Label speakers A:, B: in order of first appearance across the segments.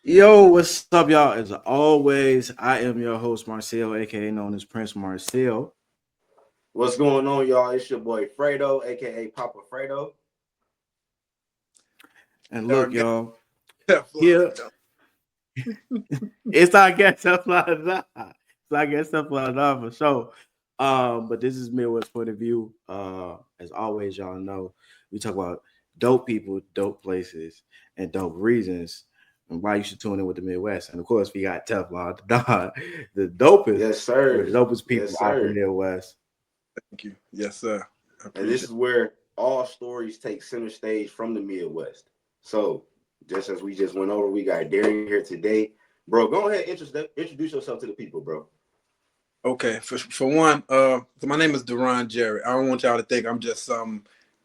A: Yo, what's up, y'all? As always, I am your host, Marcel, aka known as Prince Marcel.
B: What's going on, y'all? It's your boy Fredo, aka Papa Fredo.
A: And look,
C: Y'all got
A: y'all,
C: Teflon
A: here
C: Don.
A: it's not get stuff like that. It's not get stuff like that for sure. But this is Midwest point of view. As always, y'all know we talk about dope people, dope places, and dope reasons, and why you should tune in with the Midwest. And of course, we got Teflon Don, the dopest,
B: Yes,
A: one
B: sir.
A: of the dopest people
B: Yes,
A: out the
B: sir.
A: Midwest.
C: Thank you. Yes, sir. I
B: And this
C: appreciate
B: is where all stories take center stage from the Midwest. So, just as we just went over, we got Daron here today. Bro, go ahead, introduce yourself to the people, bro.
C: it. Okay, for one, so my name is Daron Jerry. I don't want y'all to think I'm just some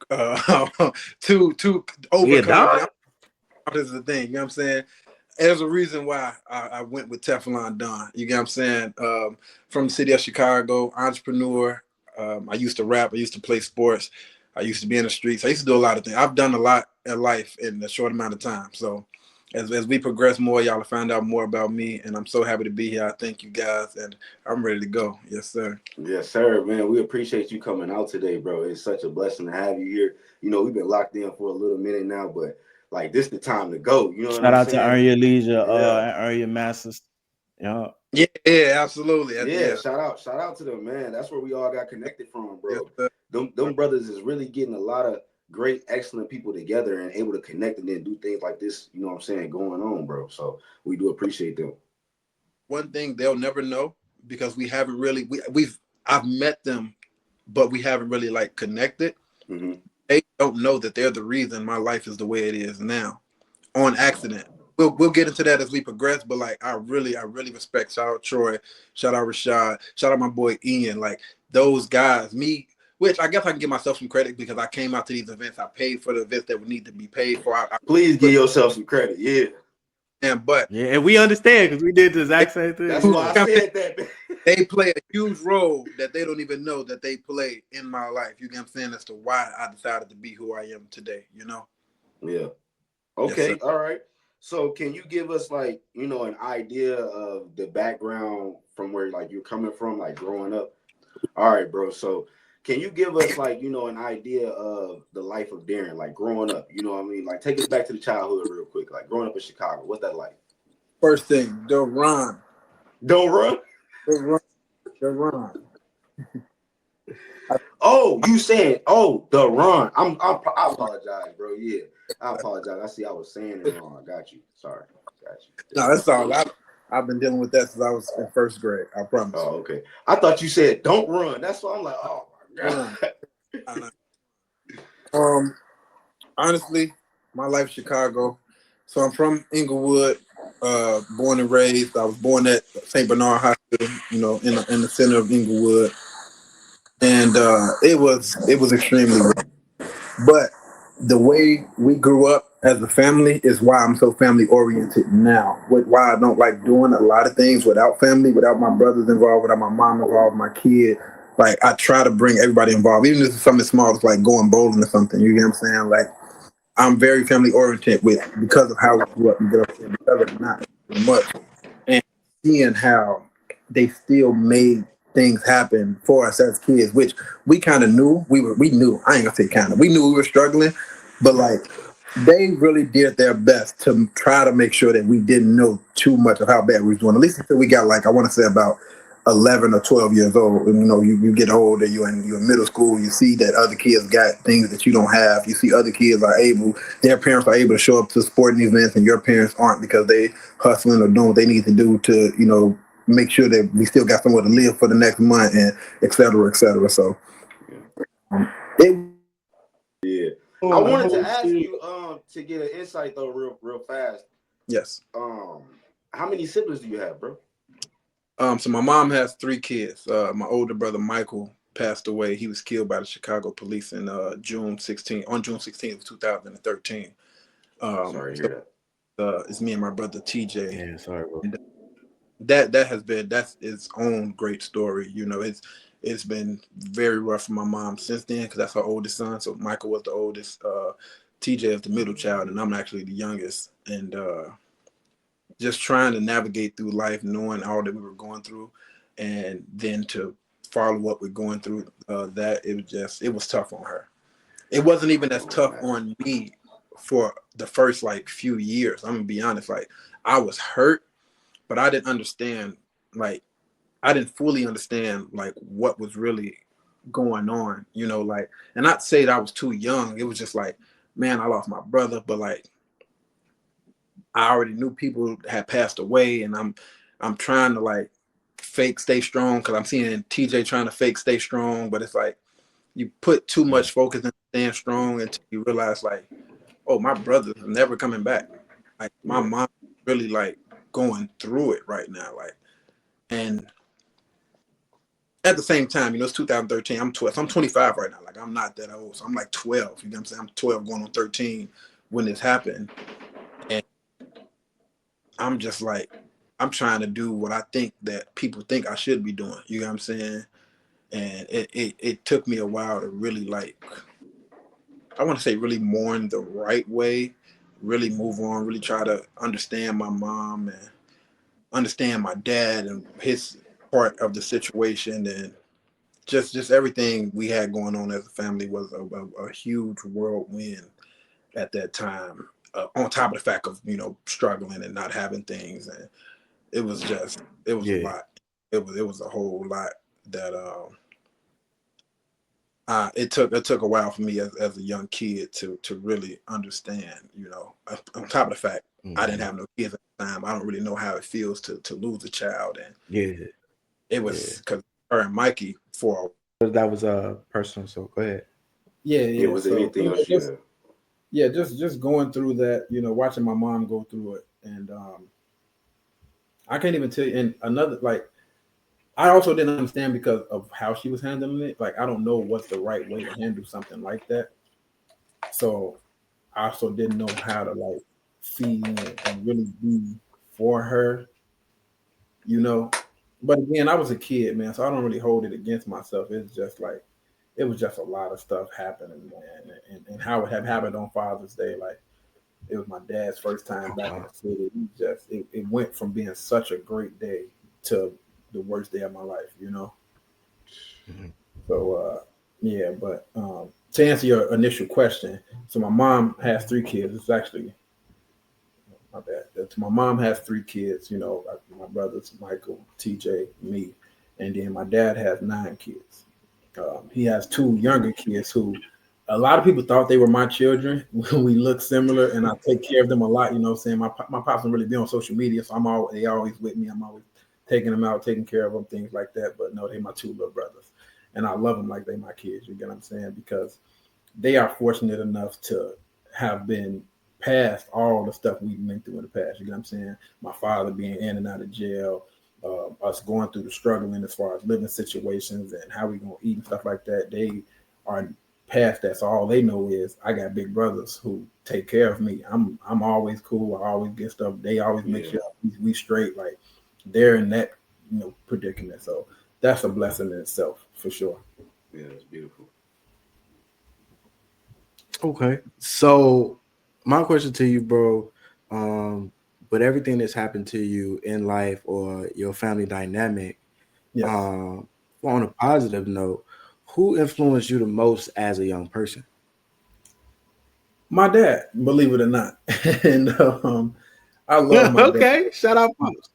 C: too
A: Yeah,
C: overconfident.
A: Don.
C: This is the thing, you know what I'm saying? There's a reason why I went with Teflon Don. You get what I'm saying? From the city of Chicago, entrepreneur. I used to rap. I used to play sports. I used to be in the streets. I used to do a lot of things. I've done a lot in life in a short amount of time. So as we progress more, y'all will find out more about me. And I'm so happy to be here. I thank you guys. And I'm ready to go. Yes, sir.
B: Yes, sir, man. We appreciate you coming out today, bro. It's such a blessing to have you here. You know, we've been locked in for a little minute now, but like this the time to go. You know what
A: Shout
B: I'm
A: out to
B: saying?
A: Earn Your Leisure,
B: Yeah.
A: and Earn Your Masters. Yeah.
C: Yeah, absolutely.
B: Yeah,
C: Yeah.
B: shout out to them, man. That's where we all got connected from,
C: Yes,
B: bro.
C: sir.
B: Them brothers is really getting a lot of great, excellent people together and able to connect and then do things like this, you know what I'm saying, going on, bro. So we do appreciate them.
C: One thing they'll never know because we haven't really we've I've met them, but we haven't really like connected.
B: Hmm.
C: They don't know that they're the reason my life is the way it is now on accident. We'll get into that as we progress, but like I really respect. Shout out Troy, shout out Rashad, shout out my boy Ian. Like those guys, me, which I guess I can give myself some credit because I came out to these events. I paid for the events that would need to be paid for. I
B: Please give
C: put
B: yourself some credit. Yeah.
C: in, but
A: Yeah, and we understand because we did the exact same
B: That's
A: thing.
B: why I
A: Yeah.
B: said that, man.
C: they play a huge role that they don't even know that they play in my life. You get what I'm saying as to why I decided to be who I am today. You know?
B: Yeah.
C: Yes, sir.
B: Okay, all right. So can you give us like, an idea of the background from where like you're coming from, like growing up? All right, bro. So can you give us like, an idea of the life of Darren, like growing up? You know what I mean? Like take us back to the childhood real quick, like growing up in Chicago. What's that like?
C: First thing, Daron,
B: Don't run.
C: Daron, Daron.
B: Oh, you saying, oh, the run. I apologize, bro. Yeah, I apologize. I see I was saying it wrong. I got you. Sorry. Got you.
C: No, that's all. I've been dealing with that since I was in first grade. I promise
B: Oh, okay. I thought you said don't run. That's why I'm like, oh my
C: you.
B: god.
C: Um, honestly, my life Chicago. So I'm from Inglewood, born and raised. I was born at St. Bernard Hospital, in the center of Inglewood, and it was extremely rough. But the way we grew up as a family is why I'm so family oriented now. Why I don't like doing a lot of things without family, without my brothers involved, without my mom involved, my kid. Like I try to bring everybody involved, even if it's something small, it's like going bowling or something. You get what I'm saying? Like I'm very family oriented with because of how we grew up and get up here, because of not much, and seeing how they still made things happen for us as kids, which we kind of knew we knew. I ain't gonna say kind of. We knew we were struggling, but like they really did their best to try to make sure that we didn't know too much of how bad we was doing. At least until we got like I want to say about 11 or 12 years old. And you get older, you're in middle school, you see that other kids got things that you don't have. You see other kids their parents are able to show up to sporting events and your parents aren't because they hustling or doing what they need to do to, make sure that we still got somewhere to live for the next month and et cetera, et cetera. So it
B: Yeah. I
A: Oh, the
B: wanted to
A: whole
B: ask
A: shit.
B: you to get an insight though real fast.
C: yes.
B: Um how many siblings do you have, bro?
C: So my mom has three kids. My older brother Michael passed away. He was killed by the Chicago police in June 16th of 2013.
B: Sorry to
C: So
B: hear
C: it's me and my brother TJ.
A: Yeah, sorry, bro.
C: And that's its own great story. It's been very rough for my mom since then because that's her oldest son. So Michael was the oldest. TJ is the middle child, and I'm actually the youngest. And just trying to navigate through life, knowing all that we were going through, and then to follow up with going through that, it was tough on her. It wasn't even as tough on me for the first like few years. I'm gonna be honest, like I was hurt, but I didn't understand, like I didn't fully understand like what was really going on, you know, like, and not say that I was too young. It was just like, man, I lost my brother, but like I already knew people had passed away, and I'm trying to like fake stay strong because I'm seeing TJ trying to fake stay strong, but it's like you put too much focus in staying strong until you realize like, oh, my brother's never coming back. Like my mom really like going through it right now, like, and at the same time, you know, it's 2013. I'm 12. So I'm 25 right now. Like I'm not that old. So I'm like 12. You know what I'm saying? I'm 12 going on 13 when this happened. And I'm just like, I'm trying to do what I think that people think I should be doing. You know what I'm saying? And it took me a while to really like, I want to say really mourn the right way, really move on, really try to understand my mom and understand my dad and his part of the situation, and just everything we had going on as a family was a huge whirlwind at that time. On top of the fact of, you know, struggling and not having things, and it was a lot. It was a whole lot that it took a while for me as a young kid to really understand, you know. On top of the fact I didn't have no kids at the time, I don't really know how it feels to lose a child, and it was because her and Mikey for
A: that was personal. So go ahead.
B: Yeah, was
C: so,
B: anything else?
C: Just going through that, you know, watching my mom go through it, and I can't even tell you. And another, like, I also didn't understand because of how she was handling it. Like, I don't know what's the right way to handle something like that. So I also didn't know how to like feel and really be for her, you know. But again, I was a kid, man, so I don't really hold it against myself. It's just like it was just a lot of stuff happening, man, and how it had happened on Father's Day. Like it was my dad's first time back in the city. It went from being such a great day to the worst day of my life, you know. So yeah, but to answer your initial question, so my mom has 3 kids. It's actually my bad. My mom has 3 kids. You know, my brothers Michael, TJ, me, and then my dad has 9 kids. He has 2 younger kids who a lot of people thought they were my children when we look similar, and I take care of them a lot. You know what I'm saying? My pops don't really be on social media, so they always with me. I'm always taking them out, taking care of them, things like that. But no, they're my 2 little brothers, and I love them like they my kids. You get what I'm saying? Because they are fortunate enough to have been past all the stuff we've been through in the past. You know what I'm saying? My father being in and out of jail, us going through the struggling as far as living situations and how we gonna eat and stuff like that. They are past that, so all they know is I got big brothers who take care of me. I'm always cool. I always get stuff. They always make sure we straight. Like they're in that, you know, predicament. So that's a blessing in itself for sure.
B: Yeah, that's beautiful.
A: Okay, so my question to you, bro, but everything that's happened to you in life or your family dynamic, on a positive note, who influenced you the most as a young person?
C: My dad, believe it or not. And I love my dad.
A: Okay, shout out, pops.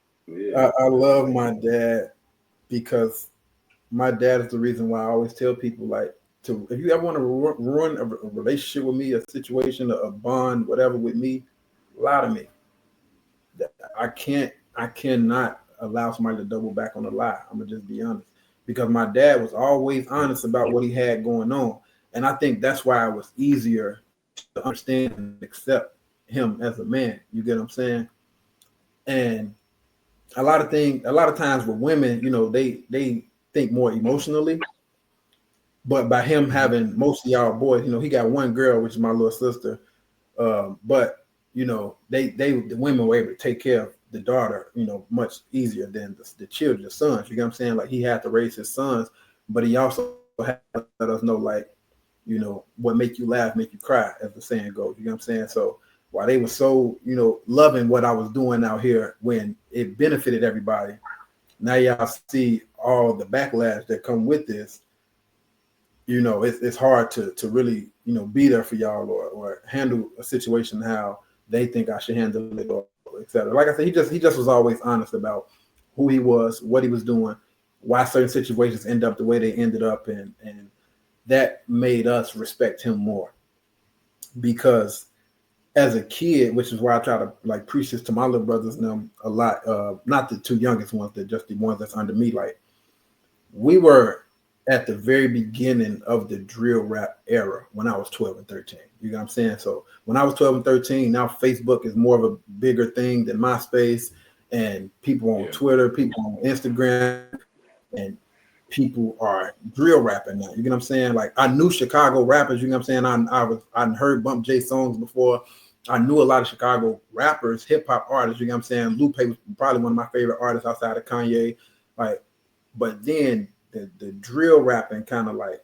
C: I love my dad because my dad is the reason why I always tell people, like, if you ever want to ruin a relationship with me, a situation, a bond, whatever with me, lie to me. I cannot allow somebody to double back on a lie. I'm gonna just be honest, because my dad was always honest about what he had going on, and I think that's why it was easier to understand and accept him as a man. You get what I'm saying? And a lot of times with women, you know, they think more emotionally. But by him having most of y'all boys, you know, he got one girl, which is my little sister. But you know, the women were able to take care of the daughter, you know, much easier than the children, the sons. You get what I'm saying? Like he had to raise his sons, but he also had to let us know, like, you know, what make you laugh, make you cry, as the saying goes. You know what I'm saying? So while they were so, loving what I was doing out here when it benefited everybody, now y'all see all the backlash that come with this. It's hard to really, be there for y'all or handle a situation how they think I should handle it, or et cetera. Like I said, he just was always honest about who he was, what he was doing, why certain situations end up the way they ended up, and that made us respect him more. Because as a kid, which is why I try to like preach this to my little brothers and them a lot, not the two youngest ones, but just the ones that's under me, like we were at the very beginning of the drill rap era when I was 12 and 13. You know what I'm saying? So when I was 12 and 13, now Facebook is more of a bigger thing than MySpace, and people on Twitter, people on Instagram, and people are drill rapping now. You know what I'm saying? Like I knew Chicago rappers, you know what I'm saying? I heard Bump J songs before. I knew a lot of Chicago rappers, hip hop artists, you know what I'm saying? Lupe was probably one of my favorite artists outside of Kanye. Like, but then the drill rapping kind of like,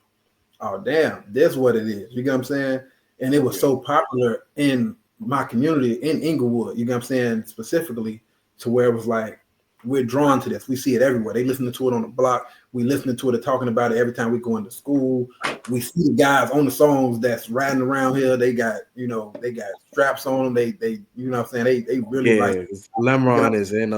C: oh damn, that's what it is. You know what I'm saying? And it was so popular in my community in Inglewood, you know what I'm saying, specifically, to where it was like, we're drawn to this. We see it everywhere. They listening to it on the block. We listening to it and talking about it every time we go into school. We see the guys on the songs that's riding around here. They got, they got straps on them. They you know what I'm saying? They really like
A: Lemron is in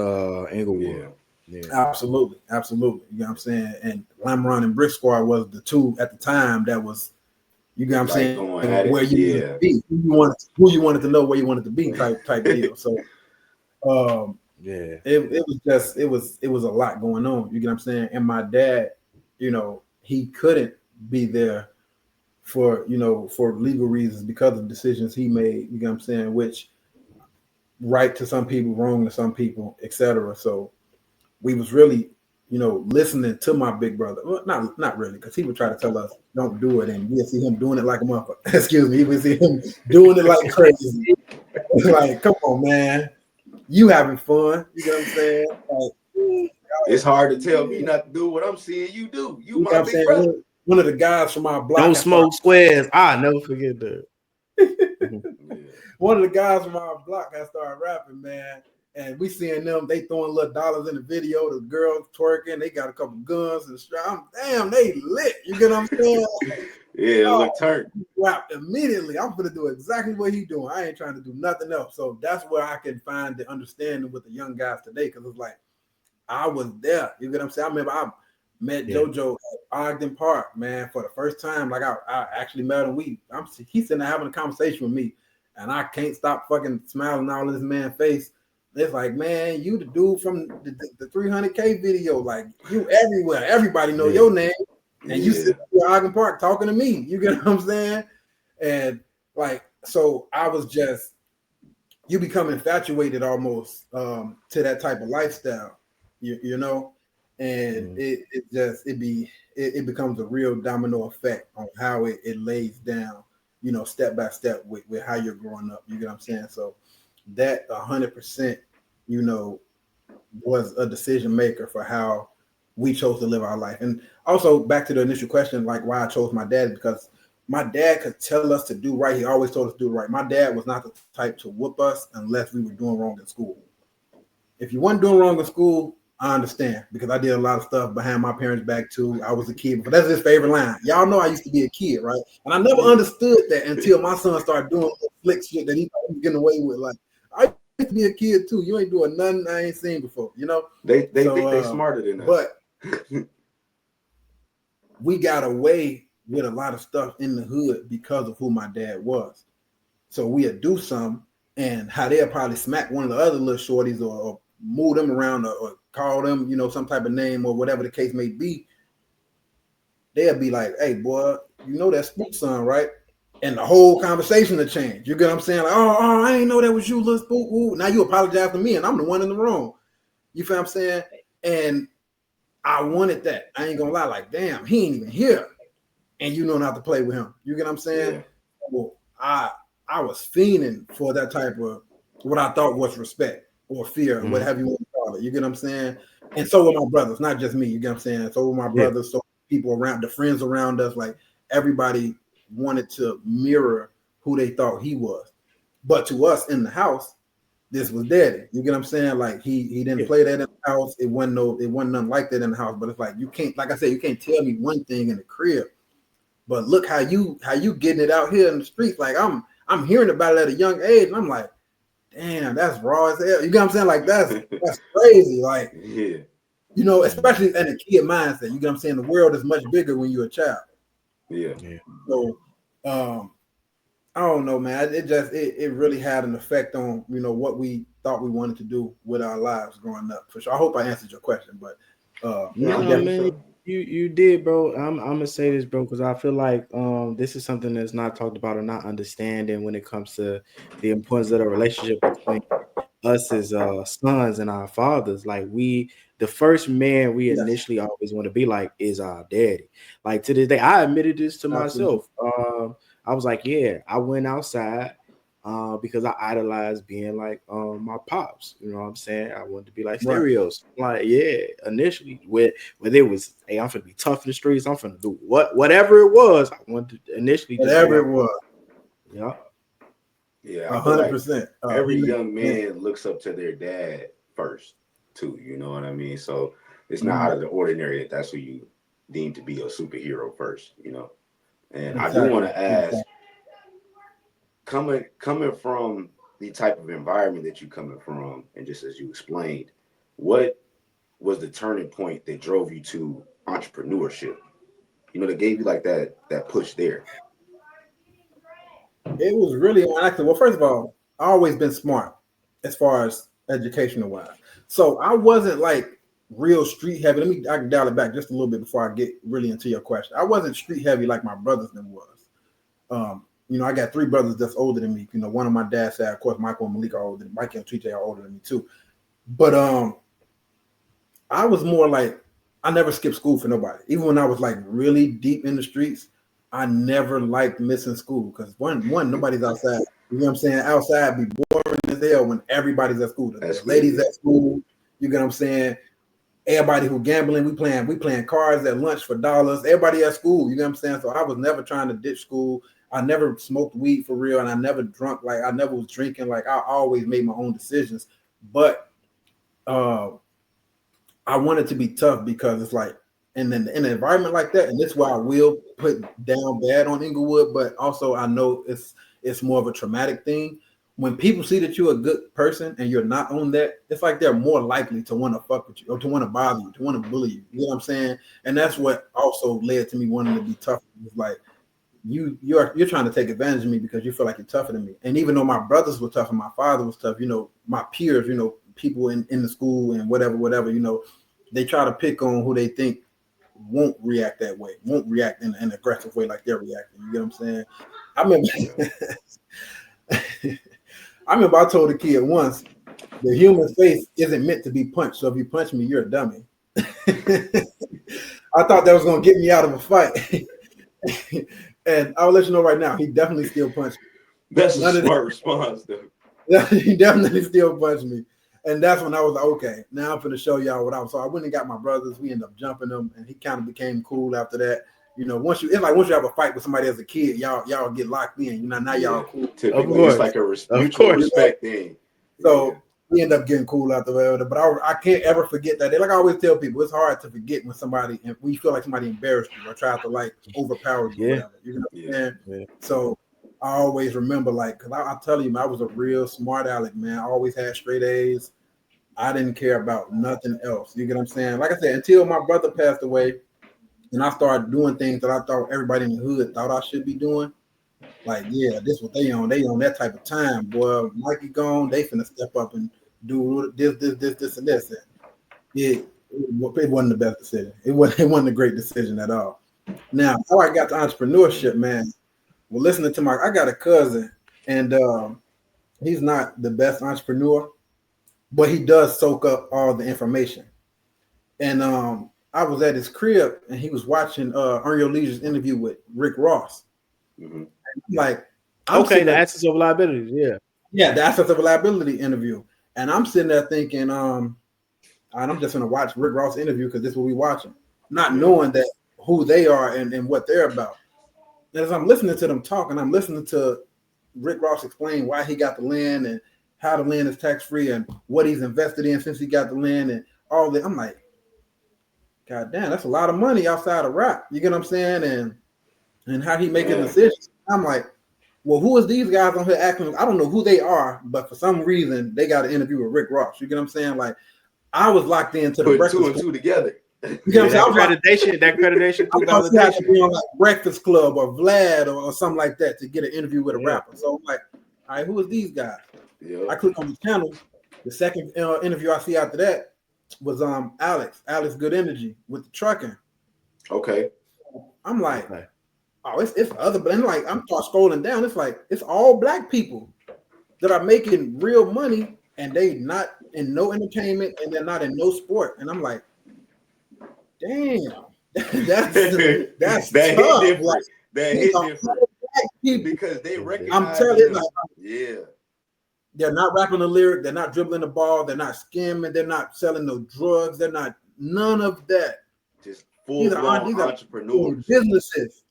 A: Inglewood.
C: Yeah. Absolutely. You know what I'm saying? And Lemron and Brick Squad was the two at the time that was, you know what I'm saying, where you wanted to be, who you wanted to know where you wanted to be type deal. So it was a lot going on, you get what I'm saying? And my dad, he couldn't be there for legal reasons because of decisions he made, you get what I'm saying, which right to some people, wrong to some people, etc. So we was really, listening to my big brother. Well, not really, because he would try to tell us don't do it, and we'll see him doing it like a motherfucker. Excuse me, we see him doing it like crazy. Like, come on, man. You having fun, you know what I'm saying? Like,
B: it's hard to tell me not to do what I'm seeing you do. You my big brother.
C: One of the guys from our block.
A: Don't smoke squares. I never forget that.
C: One of the guys from our block had started rapping, man. And we seeing them, they throwing little dollars in the video, the girls twerking, they got a couple guns and straps. Damn, they lit. You get what I'm saying?
B: Look turned.
C: Rap immediately. I'm gonna do exactly what he doing. I ain't trying to do nothing else. So that's where I can find the understanding with the young guys today, because it's like I was there. You get what I'm saying? I remember I met JoJo at Ogden Park, man, for the first time. Like I actually met him. He's sitting there having a conversation with me, and I can't stop fucking smiling all in this man's face. It's like, man, you the dude from the 300K video. Like, you everywhere. Everybody know your name. And you sit in Ogden Park talking to me. You get what I'm saying? And like, so I was just, you become infatuated almost to that type of lifestyle, you know? And it becomes a real domino effect on how it lays down, step by step with how you're growing up. You get what I'm saying? So that 100%, was a decision maker for how we chose to live our life. And also back to the initial question, like why I chose my dad, because my dad could tell us to do right. He always told us to do right. My dad was not the type to whoop us unless we were doing wrong in school. If you weren't doing wrong in school, I understand, because I did a lot of stuff behind my parents' back too. I was a kid, but that's his favorite line. Y'all know I used to be a kid, right? And I never understood that until my son started doing slick shit that he was getting away with. Like, I used to be a kid too. You ain't doing nothing I ain't seen before,
B: They think they smarter than us.
C: But we got away with a lot of stuff in the hood because of who my dad was. So we'd do something, and how they'll probably smack one of the other little shorties or move them around or call them, some type of name or whatever the case may be. They'll be like, hey, boy, that Spook son, right? And the whole conversation will change. You get what I'm saying? Like, oh, I ain't know that was you, little Spook. Ooh. Now you apologize to me, and I'm the one in the wrong. You feel what I'm saying? And I wanted that. I ain't gonna lie. Like, damn, he ain't even here, and not to play with him. You get what I'm saying? Yeah. Well, I was fiending for that type of what I thought was respect or fear, whatever you want to call it. You get what I'm saying? And so were my brothers, not just me. You get what I'm saying? So were my brothers. So people around, the friends around us, like everybody wanted to mirror who they thought he was. But to us in the house, this was daddy. You get what I'm saying? Like he didn't play that in the house. It wasn't nothing like that in the house. But it's like you can't, like I said, you can't tell me one thing in the crib. But look how you getting it out here in the streets. Like I'm hearing about it at a young age, and I'm like, damn, that's raw as hell. You get what I'm saying? Like that's crazy. Like you know, especially in a kid mindset. You get what I'm saying? The world is much bigger when you're a child.
B: Yeah.
C: So I don't know, man. It really had an effect on, you know, what we thought we wanted to do with our lives growing up. For sure. I hope I answered your question, but
A: man, you did, bro. I'm gonna say this, bro, because I feel like this is something that's not talked about or not understanding when it comes to the importance of the relationship between us as sons and our fathers. Like the first man we initially always want to be like is our daddy. Like to this day, I admitted this to myself. I was like, yeah, I went outside because I idolized being like my pops. You know what I'm saying? I wanted to be like stereos. Like, yeah, initially where it was, hey, I'm gonna be tough in the streets. I'm gonna do whatever it was. I wanted to initially
C: whatever it was.
A: Yeah.
B: Yeah,
C: 100%.
B: Every young man looks up to their dad first, too. You know what I mean? So it's not out of the ordinary that's who you deem to be a superhero first, you know. And I do want to ask, coming from the type of environment that you coming from, and just as you explained, what was the turning point that drove you to entrepreneurship? You know, that gave you like that push there.
C: It was really on active. Well, first of all, I always been smart as far as educational wise. So I wasn't like real street heavy. I can dial it back just a little bit before I get really into your question. I wasn't street heavy like my brothers then was. You know, I got 3 brothers that's older than me. You know, one on my dad's side, of course, Michael and Malik are older. Mikey and TJ are older than me too. But I was more like, I never skipped school for nobody. Even when I was like really deep in the streets, I never liked missing school because one, nobody's outside. You know what I'm saying? Outside be boring as hell when everybody's at school. The ladies at school, you get what I'm saying? Everybody who gambling, we playing cards at lunch for dollars. Everybody at school, you know what I'm saying? So I was never trying to ditch school. I never smoked weed for real, and I never drunk. Like I never was drinking. Like I always made my own decisions. But I wanted to be tough because it's like, and then in an environment like that, and that's why I will put down bad on Inglewood, but also I know it's more of a traumatic thing. When people see that you're a good person and you're not on that, it's like they're more likely to want to fuck with you or to want to bother you, to want to bully you. You know what I'm saying? And that's what also led to me wanting to be tough. It's like you're trying to take advantage of me because you feel like you're tougher than me. And even though my brothers were tough and my father was tough, you know, my peers, you know, people in the school and whatever, you know, they try to pick on who they think won't react that way, won't react in an aggressive way like they're reacting. You get what I'm saying? I remember I told a kid once, the human face isn't meant to be punched. So if you punch me, you're a dummy. I thought that was going to get me out of a fight. And I'll let you know right now, he definitely still punched me.
B: That's a smart response, though.
C: He definitely still punched me. And that's when I was like, okay, now I'm going to show y'all what I was. So I went and got my brothers. We ended up jumping them, and he kind of became cool after that. You know, once you have a fight with somebody as a kid, y'all get locked in. You know, now y'all cool.
B: Typically, it's like a mutual respect thing.
C: So we end up getting cool after that. But I can't ever forget that. Like I always tell people, it's hard to forget when you feel like somebody embarrassed you or tried to like overpower you. Whatever, you know what I'm saying? Yeah. So I always remember, like, because I tell you, man, I was a real smart aleck, man. I always had straight A's. I didn't care about nothing else. You get what I'm saying? Like I said, until my brother passed away, and I started doing things that I thought everybody in the hood thought I should be doing. Like, yeah, this what they on. They on that type of time, boy. Mikey gone, they finna step up and do this, and this. And it wasn't the best decision. It wasn't a great decision at all. Now, how I got to entrepreneurship, man. Well, listening to I got a cousin, and he's not the best entrepreneur, but he does soak up all the information. And I was at his crib and he was watching Earn Your Leisure's interview with Rick Ross.
B: Mm-hmm.
C: Like,
A: the Assets of Liability,
C: yeah, the Assets of Liability interview. And I'm sitting there thinking, I'm just gonna watch Rick Ross interview because this is what we watching, not knowing that who they are and what they're about. And as I'm listening to them talk, and I'm listening to Rick Ross explained why he got the land and how the land is tax free and what he's invested in since he got the land and all that. I'm like, God damn, that's a lot of money outside of rap. You get what I'm saying? And how he making decisions. I'm like, well, who is these guys on here acting? I don't know who they are, but for some reason they got an interview with Rick Ross. You get what I'm saying? Like, I was locked into the
B: Breakfast 2 and 2 together.
C: You know what I'm saying?
A: That accreditation,
C: I thought you had to be on like Breakfast Club or Vlad or something like that to get an interview with a rapper. So I'm like, all right, who is these guys? Yeah. I click on the channel. The second interview I see after that was Alex Good Energy with the trucking.
B: Okay.
C: I'm like, oh, it's other, but then like I'm start scrolling down. It's like it's all black people that are making real money, and they not in no entertainment, and they're not in no sport. And I'm like, damn, that's
B: that
C: tough.
B: hit different.
C: Like,
B: that hit different because they recognize.
C: I'm telling you, like,
B: yeah.
C: They're not rapping the lyric. They're not dribbling the ball. They're not scamming. They're not selling no drugs. They're not none of that.
B: Just full-blown entrepreneurs.
C: Businesses.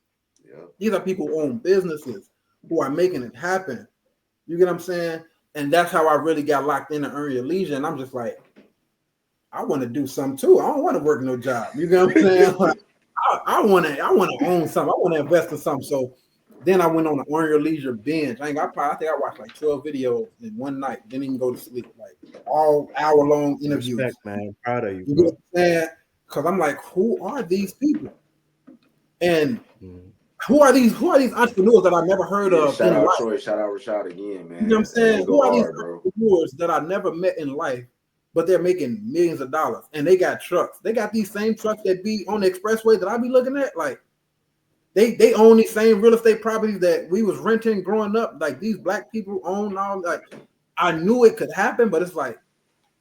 C: Yeah. These are people who own businesses who are making it happen. You get what I'm saying? And that's how I really got locked in to Earn Your Leisure. And I'm just like, I want to do something too. I don't want to work no job. You get what I'm saying? Like, I want to own something. I want to invest in something. So then I went on an Earn Your Leisure binge. I think I watched like 12 videos in one night. Didn't even go to sleep. Like all hour-long interviews.
A: Respect, man. Proud of you.
C: You know what I'm saying? Because I'm like, who are these people? And who are these entrepreneurs that I never heard of?
B: Shout out Troy, shout out Rashad again, man.
C: You know what I'm saying? Who are these entrepreneurs that I never met in life, but they're making millions of dollars and they got trucks? They got these same trucks that be on the expressway that I be looking at. Like they own these same real estate properties that we was renting growing up. Like these black people own all. Like I knew it could happen, but it's like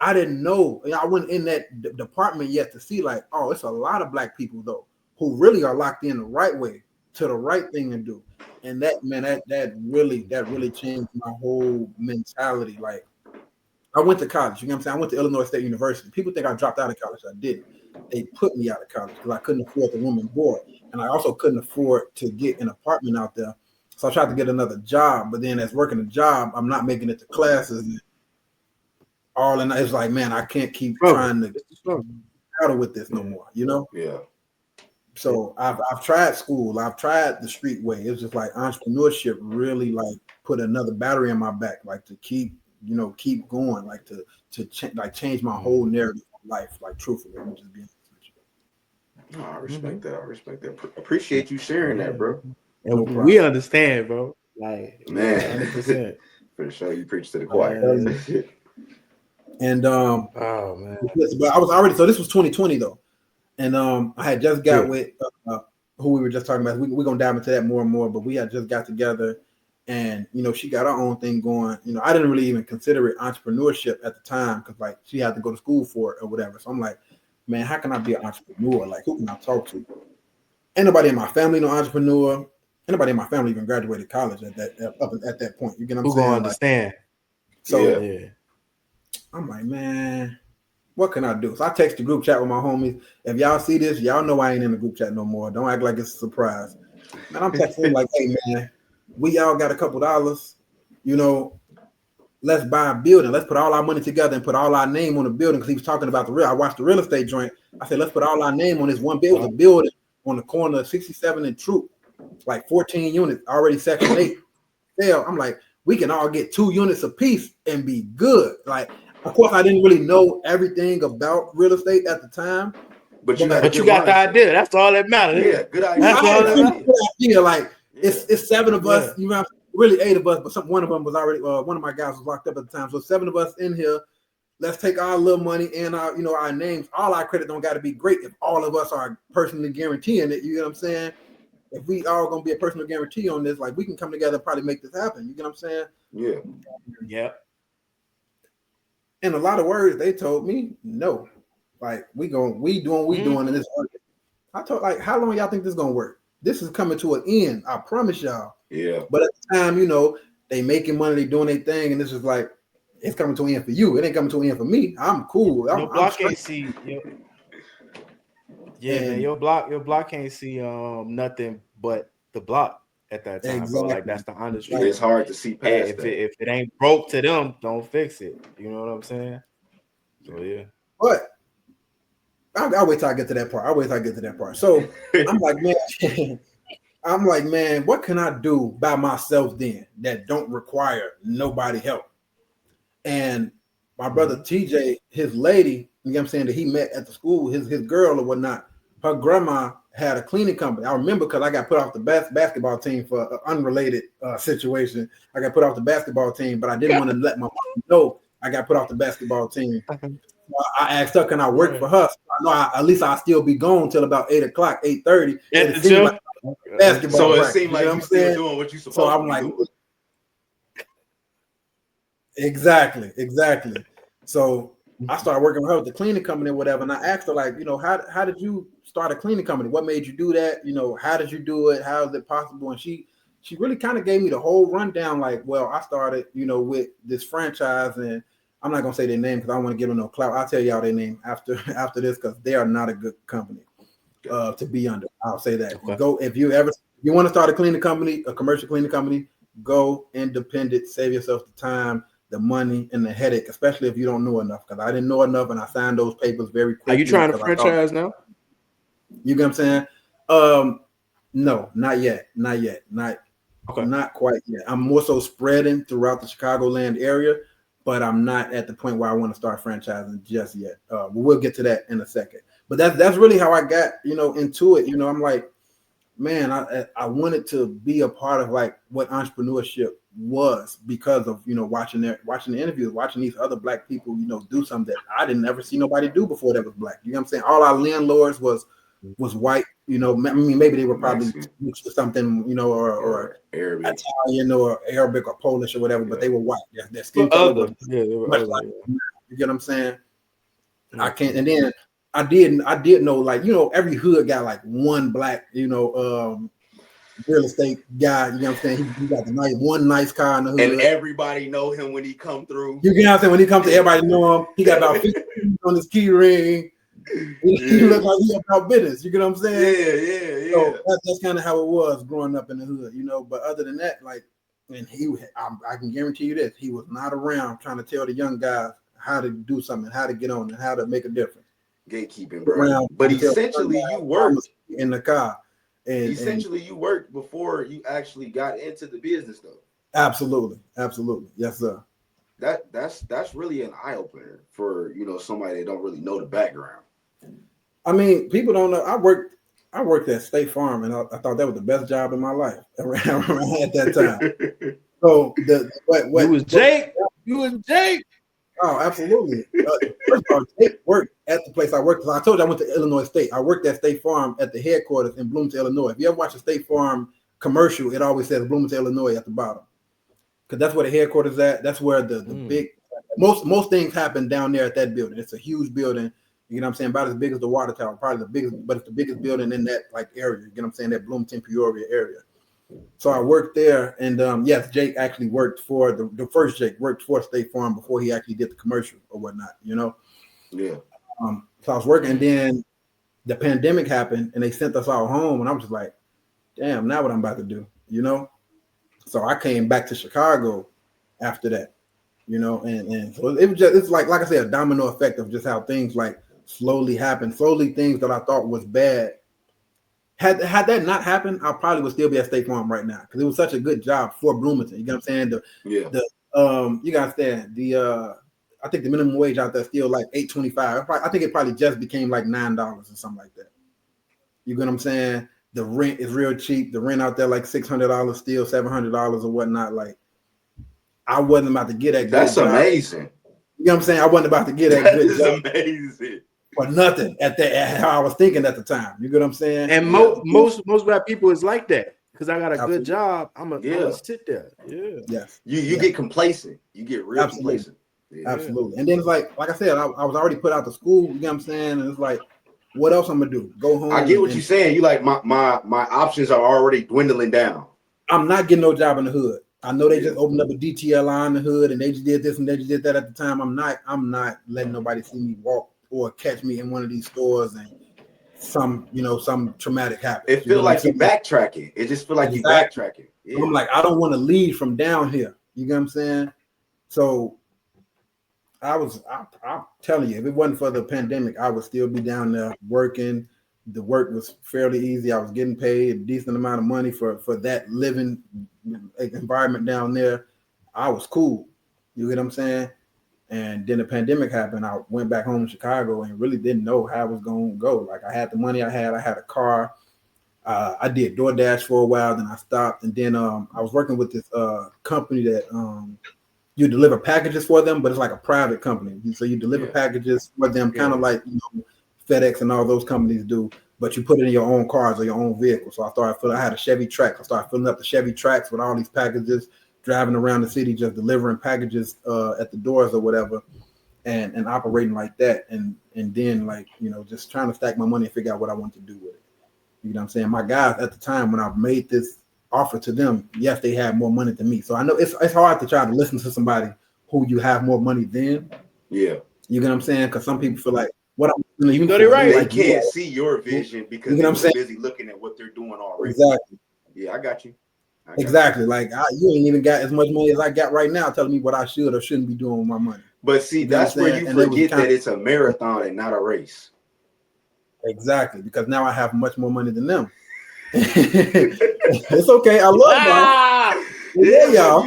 C: I didn't know. I wasn't in that department yet to see like, oh, it's a lot of black people though who really are locked in the right way to the right thing to do. And that, man, that really changed my whole mentality. Like I went to college, you know what I'm saying? I went to Illinois State University. People think I dropped out of college. I didn't. They put me out of college because I couldn't afford the room and board. And I also couldn't afford to get an apartment out there. So I tried to get another job, but then as working a job, I'm not making it to classes. And all and it's like, man, I can't keep trying to battle with this no more, you know?
B: Yeah.
C: So I've tried school, I've tried the street way. It's just like entrepreneurship really like put another battery in my back, like to keep going, like to change my whole narrative of life, like truthfully. I'm just being
B: no, I respect that. I respect that. Appreciate you sharing that, bro.
A: And we understand, bro. Like,
B: man,
A: 100%.
B: For sure, you preach to the choir.
C: And
A: oh man,
C: but I was already, so this was 2020 though, and I had just got with who we were just talking about. We're gonna dive into that more and more, but we had just got together, and she got her own thing going. I didn't really even consider it entrepreneurship at the time because like she had to go to school for it or whatever. So I'm like, man, how can I be an entrepreneur? Like, who can I talk to? Ain't nobody in my family no entrepreneur. Anybody in my family even graduated college at that point. You get what I'm saying? Who
A: gonna understand?
C: Like, so yeah. I'm like, man, what can I do? So I text the group chat with my homies. If y'all see this, y'all know I ain't in the group chat no more. Don't act like it's a surprise. Man, I'm texting him like, hey man, we all got a couple dollars. Let's buy a building. Let's put all our money together and put all our name on the building because he was talking about I watched the real estate joint. I said, let's put all our name on this one building. A building on the corner of 67 and Troop, like 14 units, already Section 8. Sale. I'm like, we can all get 2 units apiece and be good. Like, of course, I didn't really know everything about real estate at the time.
B: But you
A: got the idea. That's all that matters.
B: Yeah, good idea.
A: That's all that matters.
C: Like, it's 7 of us. Really 8 of us, but one of them was already. One of my guys was locked up at the time. So 7 of us in here. Let's take our little money and our, our names. All our credit don't got to be great if all of us are personally guaranteeing it. You get what I'm saying? If we all gonna be a personal guarantee on this, like we can come together and probably make this happen. You get what I'm saying?
B: Yeah.
A: Yeah.
C: In a lot of words, they told me no. Like we doing in this market. I told like, how long y'all think this is gonna work? This is coming to an end. I promise y'all.
B: Yeah.
C: But at the time, they making money, they doing their thing, and this is like it's coming to an end for you. It ain't coming to an end for me. I'm cool.
A: Your block can't see. Yeah, man, your block can't see nothing but the block. at that time, bro. Like that's the honest truth.
B: It's hard to see past that.
A: If it ain't broke to them, don't fix it. You know what I'm saying? So yeah.
C: But I'll wait till I get to that part. So I'm like, man, what can I do by myself then that don't require nobody help? And my brother TJ, his lady, you know what I'm saying, that he met at the school, his girl or whatnot, her grandma had a cleaning company. I remember because I got put off the basketball team for an unrelated situation. I got put off the basketball team, but I didn't want to let my mom know I got put off the basketball team. I asked her, can I work for her? So I know at least I'll still be gone till about 8 o'clock, 8:30. Basketball
B: so it
C: practice,
B: seemed like you still doing what you supposed to be doing. So I'm like, exactly. So I started working with her with the cleaning company or whatever. And I asked her, like, how did you start a cleaning company? What made you do that? How did you do it? How is it possible? And she really kind of gave me the whole rundown. Like, well, I started, with this franchise, and I'm not going to say their name because I don't want to give them no clout. I'll tell y'all their name after this because they are not a good company to be under. I'll say that. Okay. Go if you want to start a cleaning company, a commercial cleaning company, go independent, save yourself the time, the money, and the headache, especially if you don't know enough. Because I didn't know enough, and I signed those papers very quickly.
A: Are you trying to franchise now?
C: You get what I'm saying? No, not yet. Not quite yet. I'm more so spreading throughout the Chicagoland area, but I'm not at the point where I want to start franchising just yet. But we'll get to that in a second. But that's really how I got, into it. I'm like, man, I wanted to be a part of like what entrepreneurship was because of, watching the interviews, watching these other Black people, do something that I didn't ever see nobody do before that was Black. You know what I'm saying? All our landlords was white, I mean, maybe they were probably mixed with something, or Arabic. Italian or Arabic or Polish or whatever, but they were white. Yeah, their skin color was
A: they were other,
C: you get what I'm saying? Yeah. I can't, and then I did know, like, every hood got like one Black, real estate guy, you know what I'm saying? He got one nice car in the hood.
B: And everybody know him when he come through.
C: You get what I'm saying? When he comes to, everybody know him. He got about 50 on his key ring. He look like he about business. You get what I'm saying?
B: Yeah.
C: So that's kind of how it was growing up in the hood, But other than that, like, and I can guarantee you this, he was not around trying to tell the young guys how to do something, how to get on, and how to make a difference.
B: Gatekeeping, bro. But essentially, you worked
C: in the car. And
B: you worked before you actually got into the business, though.
C: Absolutely, yes, sir.
B: That's really an eye opener for somebody that don't really know the background.
C: I mean, people don't know. I worked at State Farm, and I thought that was the best job in my life around at that time. So what
A: you was Jake. You was Jake.
C: Oh, absolutely. First of all, Jake worked at the place I worked. I told you I went to Illinois State. I worked at State Farm at the headquarters in Bloomington, Illinois. If you ever watch a State Farm commercial, it always says Bloomington, Illinois at the bottom, because that's where the headquarters at. That's where the big most things happen down there at that building. It's a huge building. You know what I'm saying? About as big as the water tower, probably the biggest, but it's the biggest building in that like area. You know what I'm saying? That Bloomington, Peoria area. So I worked there, and yes, Jake actually worked for the first Jake worked for State Farm before he actually did the commercial or whatnot.
B: Yeah.
C: So I was working, and then the pandemic happened, and they sent us all home, and I was just like, damn, now what I'm about to do, So I came back to Chicago after that, and so it was just, it's like I said, a domino effect of just how things like slowly happen. Slowly, things that I thought was bad. Had that not happened, I probably would still be at State Farm right now because it was such a good job for Bloomington. You know what I'm saying? You gotta understand I think the minimum wage out there is still like $8.25. I think it probably just became like $9 or something like that. You get what I'm saying? The rent is real cheap. The rent out there like $600 still, $700 or whatnot. Like, I wasn't about to get that.
B: That's amazing.
C: You know what I'm saying? I wasn't about to get that good job.
B: That is amazing.
C: For nothing at that, how I was thinking at the time. You get what I'm saying?
A: And most Black people is like that because I got a good job. I'm gonna sit there. Yeah.
C: Yes.
B: You get complacent. You get real complacent.
C: Yeah. Absolutely. And then it's like I said, I was already put out to school. You know what I'm saying? And it's like, what else I'm gonna do? Go home.
B: I get what you're saying. You like my options are already dwindling down.
C: I'm not getting no job in the hood. I know they just opened up a DTLI in the hood and they just did this and they just did that at the time. I'm not letting nobody see me walk or catch me in one of these stores and some traumatic happens.
B: It feel like you backtracking. It just feel like you backtracking. Yeah.
C: I'm like, I don't want to lead from down here. You get what I'm saying? So I'm telling you, if it wasn't for the pandemic, I would still be down there working. The work was fairly easy. I was getting paid a decent amount of money for that living environment down there. I was cool. You get what I'm saying? And then the pandemic happened. I went back home to Chicago and really didn't know how it was going to go. Like, I had the money I had a car. I did DoorDash for a while, then I stopped. And then I was working with this company that you deliver packages for them, but it's like a private company. So you deliver packages for them, kind of like FedEx and all those companies do, but you put it in your own cars or your own vehicle. So I had a Chevy Trax. I started filling up the Chevy Trax with all these packages, driving around the city, just delivering packages at the doors or whatever, and operating like that. And then, like, just trying to stack my money and figure out what I want to do with it. You know what I'm saying? My guys at the time, when I made this offer to them, yes, they had more money than me. So I know it's hard to try to listen to somebody who you have more money than. Yeah. You get what I'm saying? Because some people feel like, what I'm
A: you know, they're right.
B: They can't see your vision because they're busy looking at what they're doing already.
C: Exactly.
B: Yeah, I got you.
C: Exactly. Like, you ain't even got as much money as I got right now telling me what I should or shouldn't be doing with my money.
B: But see, that's where you forget that it's a marathon and not a race.
C: Exactly, because now I have much more money than them. It's okay. I love y'all.
B: Yeah, y'all.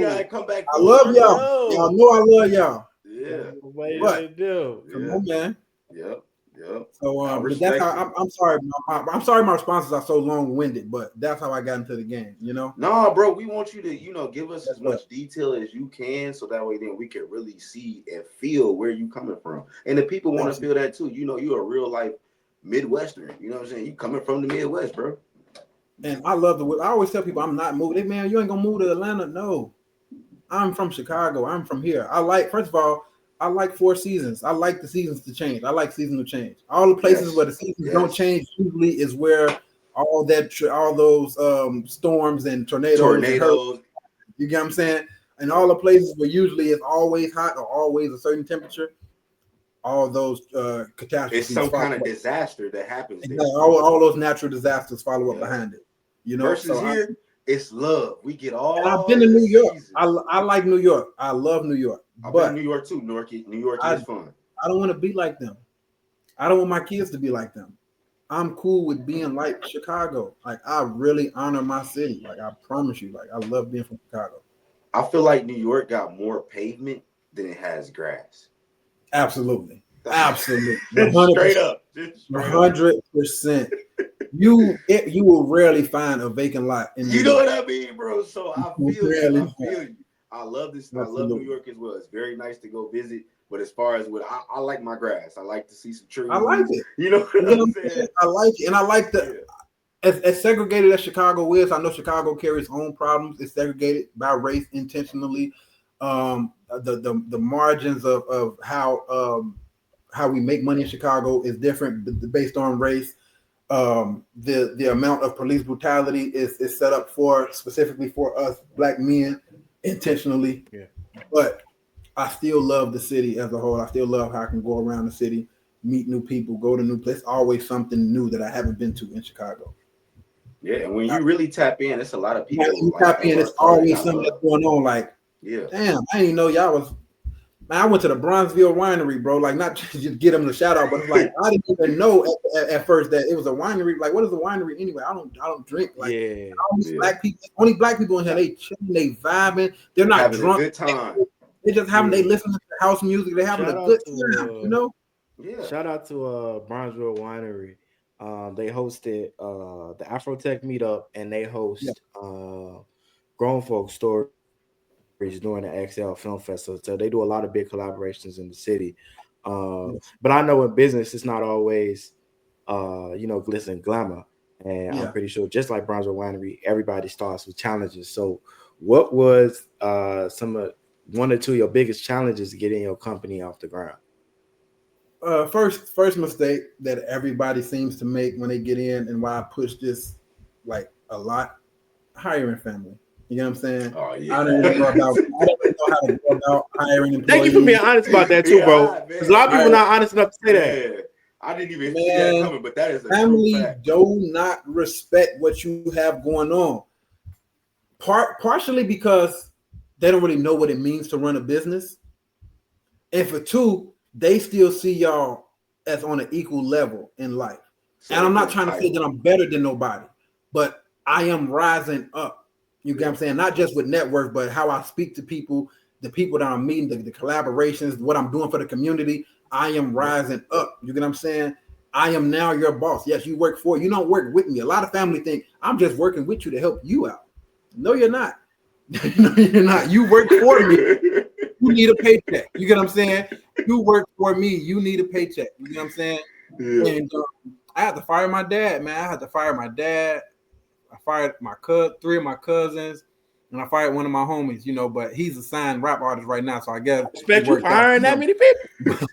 A: Yo,
B: come back.
C: I love y'all. Y'all know I love y'all.
B: Yeah.
A: What do?
C: Come on, man.
B: Yep.
C: So but that's how I'm sorry. I'm sorry my responses are so long-winded, but that's how I got into the game,
B: No, bro, we want you to, give us as much detail as you can, so that way then we can really see and feel where you coming from. And the people want to feel that too. You're a real life Midwestern. You know what I'm saying? You coming from the Midwest, bro.
C: And I love I always tell people I'm not moving. Hey, man, you ain't gonna move to Atlanta. No. I'm from Chicago. I'm from here. First of all, I like 4 seasons. I like the seasons to change. I like seasonal change. All the places where the seasons don't change usually is where all those storms and tornadoes. You get what I'm saying? And all the places where usually it's always hot or always a certain temperature, all those catastrophes.
B: It's some kind of disaster that happens there.
C: All those natural disasters follow up behind it.
B: Versus here, it's love. We get all.
C: I've been to New York. I like New York. I love New York.
B: I've been to New York too. New York is fun.
C: I don't want to be like them. I don't want my kids to be like them. I'm cool with being like Chicago. Like, I really honor my city. Like, I promise you. Like, I love being from Chicago.
B: I feel like New York got more pavement than it has grass.
C: Absolutely.
B: 100%. Straight up.
C: 100%. You will rarely find a vacant lot in New York.
B: You know what I mean, bro? So I feel you. I love this. Absolutely. I love New York as well. It's very nice to go visit. But as far as I like my grass. I like to see some trees.
C: I like it.
B: You know what I'm saying?
C: I like it. And I like as segregated as Chicago is, I know Chicago carries its own problems. It's segregated by race intentionally. The margins of how we make money in Chicago is different based on race. The amount of police brutality is set up specifically for us Black men intentionally. Yeah. But I still love the city as a whole. I still love how I can go around the city, meet new people, go to new places. Always something new that I haven't been to in Chicago.
B: Yeah, and when you really tap in, it's a lot of people.
C: When you tap in, it's always something that's going on. Like, damn, I didn't know y'all was. Man, I went to the Bronzeville Winery, bro. Like, not just get them the shout out, but it's like I didn't even know at first that it was a winery. Like, what is a winery anyway? I don't drink. Like, Black people, only Black people in here. They chilling, they vibing. They're not having drunk.
B: A good time.
C: They just having. They listening to house music. They having a good time.
A: Yeah. Shout out to Bronzeville Winery. They hosted the Afrotech meetup, and they host Grown Folk Stories during the XL Film Festival. So they do a lot of big collaborations in the city. But I know in business, it's not always, glitz and glamour. And I'm pretty sure, just like Bronzeville Winery, everybody starts with challenges. So what was one or two of your biggest challenges to getting your company off the ground?
C: First mistake that everybody seems to make when they get in, and why I push this like a lot, hiring family. You know what I'm saying?
B: Oh, yeah.
C: I don't even know how to go about hiring employees.
A: Thank you for being honest about that too, bro. Because a lot of people are not honest enough to say that.
B: I didn't even see that coming, but that is a
C: family
B: true fact.
C: do not respect what you have going on. Partially because they don't really know what it means to run a business. And for two, they still see y'all as on an equal level in life. So and I'm not trying to say that I'm better than nobody, but I am rising up. You get what I'm saying? Not just with network, but how I speak to people, the people that I'm meeting, the collaborations, what I'm doing for the community. I am rising up. You get what I'm saying? I am now your boss. Yes, you work for you. Don't work with me. A lot of family think I'm just working with you to help you out. No, you're not. No, you're not. You work for me. You need a paycheck. You get what I'm saying? You work for me. You need a paycheck. You get what I'm saying? Yeah. And I had to fire my dad, man. I had to fire my dad. I fired my three of my cousins, and I fired one of my homies. You know, but he's a signed rap artist right now, so I guess
A: respect you firing that many people.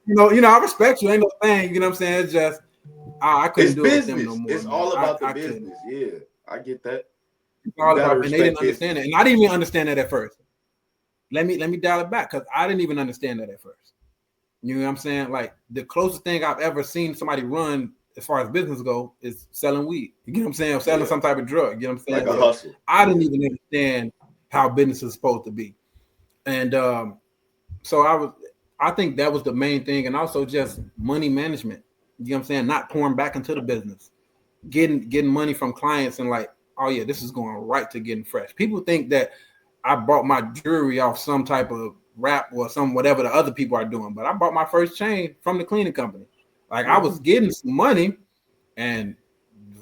C: You know, I respect you. Ain't no thing. You know what I'm saying? It's just I couldn't do it with them no more.
B: It's all about the business. Yeah, I get that.
C: It's all about, and they didn't understand it, and I didn't even understand that at first. Let me dial it back because I didn't even understand that at first. You know what I'm saying? Like the closest thing I've ever seen somebody run as far as business go is selling weed. You get what I'm saying? Or selling some type of drug. You know what I'm saying?
B: Like a hustle.
C: I didn't even understand how business is supposed to be, and so I think that was the main thing, and also just money management. You know what I'm saying? Not pouring back into the business, getting money from clients, and like, oh yeah, this is going right to getting fresh. People think that I bought my jewelry off some type of rap or some whatever the other people are doing, but I bought my first chain from the cleaning company. Like I was getting some money and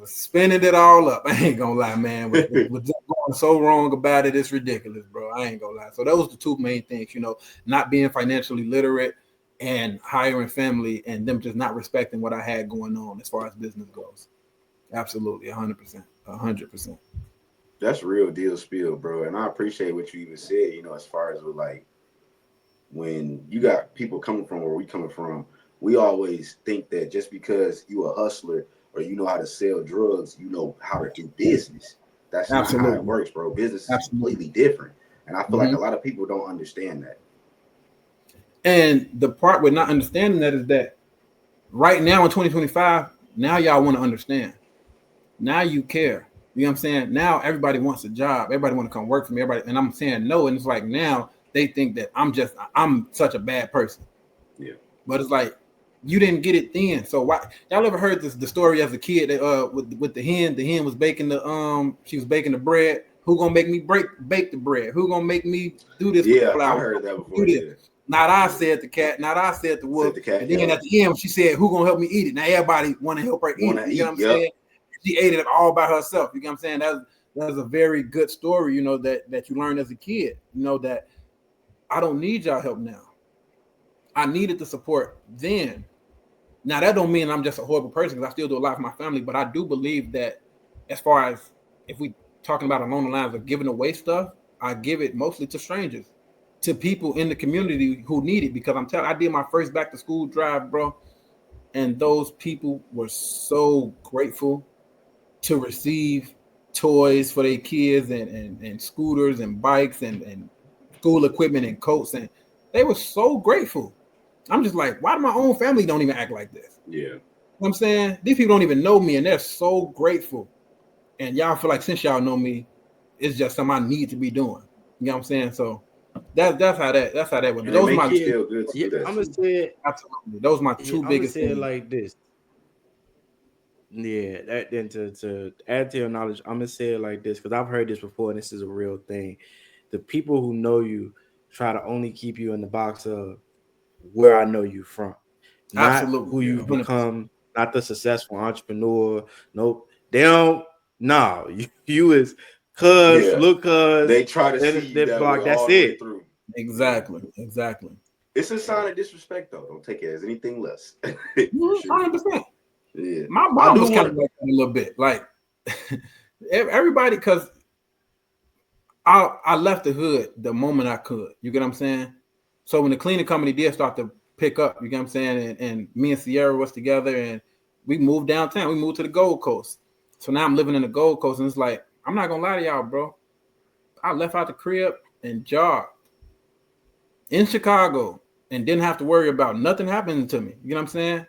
C: spending it all up. I ain't gonna lie, man. With going so wrong about it, it's ridiculous, bro. I ain't gonna lie. So those the two main things, you know, not being financially literate and hiring family and them just not respecting what I had going on as far as business goes. Absolutely, 100%, 100%.
B: That's real deal spill, bro. And I appreciate what you even said, you know, as far as with like when you got people coming from where we coming from, we always think that just because you a hustler or you know how to sell drugs, you know how to do business. That's not how it works, bro. Business is completely different. And I feel like a lot of people don't understand that.
C: And the part with not understanding that is that right now in 2025, now y'all want to understand. Now you care. You know what I'm saying? Now everybody wants a job. Everybody want to come work for me. Everybody, and I'm saying no. And it's like now they think that I'm such a bad person.
B: Yeah.
C: But it's like you didn't get it then. So why y'all ever heard the story as a kid that with the hen? The hen was baking she was baking the bread. Who gonna make me bake the bread? Who gonna make me do this?
B: Yeah, I heard that before. Yeah.
C: Not I said the cat, not I said the wolf. And then at the end, she said, "Who gonna help me eat it?" Now everybody want to help her eat it. You know what I'm saying? She ate it all by herself. You know what I'm saying? That's a very good story, you know, that you learned as a kid. You know, that I don't need y'all help now. I needed the support then. Now, that don't mean I'm just a horrible person because I still do a lot for my family, but I do believe that as far as if we talking about along the lines of giving away stuff, I give it mostly to strangers, to people in the community who need it, because I did my first back to school drive, bro, and those people were so grateful to receive toys for their kids and scooters and bikes and school equipment and coats, and they were so grateful. I'm just like, why do my own family don't even act like this?
B: Yeah.
C: You know what I'm saying? These people don't even know me and they're so grateful. And y'all feel like since y'all know me, it's just something I need to be doing. You know what I'm saying? So that's how that went. Those are my two.
A: I'm gonna say it.
C: Absolutely. Those are my two biggest
A: things. I'm gonna say it like this. Yeah, that then to add to your knowledge, I'm gonna say it like this because I've heard this before, and this is a real thing. The people who know you try to only keep you in the box of where I know you from, not who you've become, not the successful entrepreneur. Nope, they don't. No, you is look,
B: they try to see you that block. That's it. Through.
C: Exactly.
B: It's a sign of disrespect, though. Don't take it as anything less.
C: 100%.
B: Yeah,
C: my mom was kind of like that a little bit, like everybody, because I left the hood the moment I could. You get what I'm saying? So when the cleaning company did start to pick up, you get what I'm saying, and me and Sierra was together, and we moved downtown. We moved to the Gold Coast. So now I'm living in the Gold Coast, and it's like, I'm not gonna lie to y'all, bro. I left out the crib and jogged in Chicago
D: and didn't have to worry about nothing happening to me. You know what I'm saying?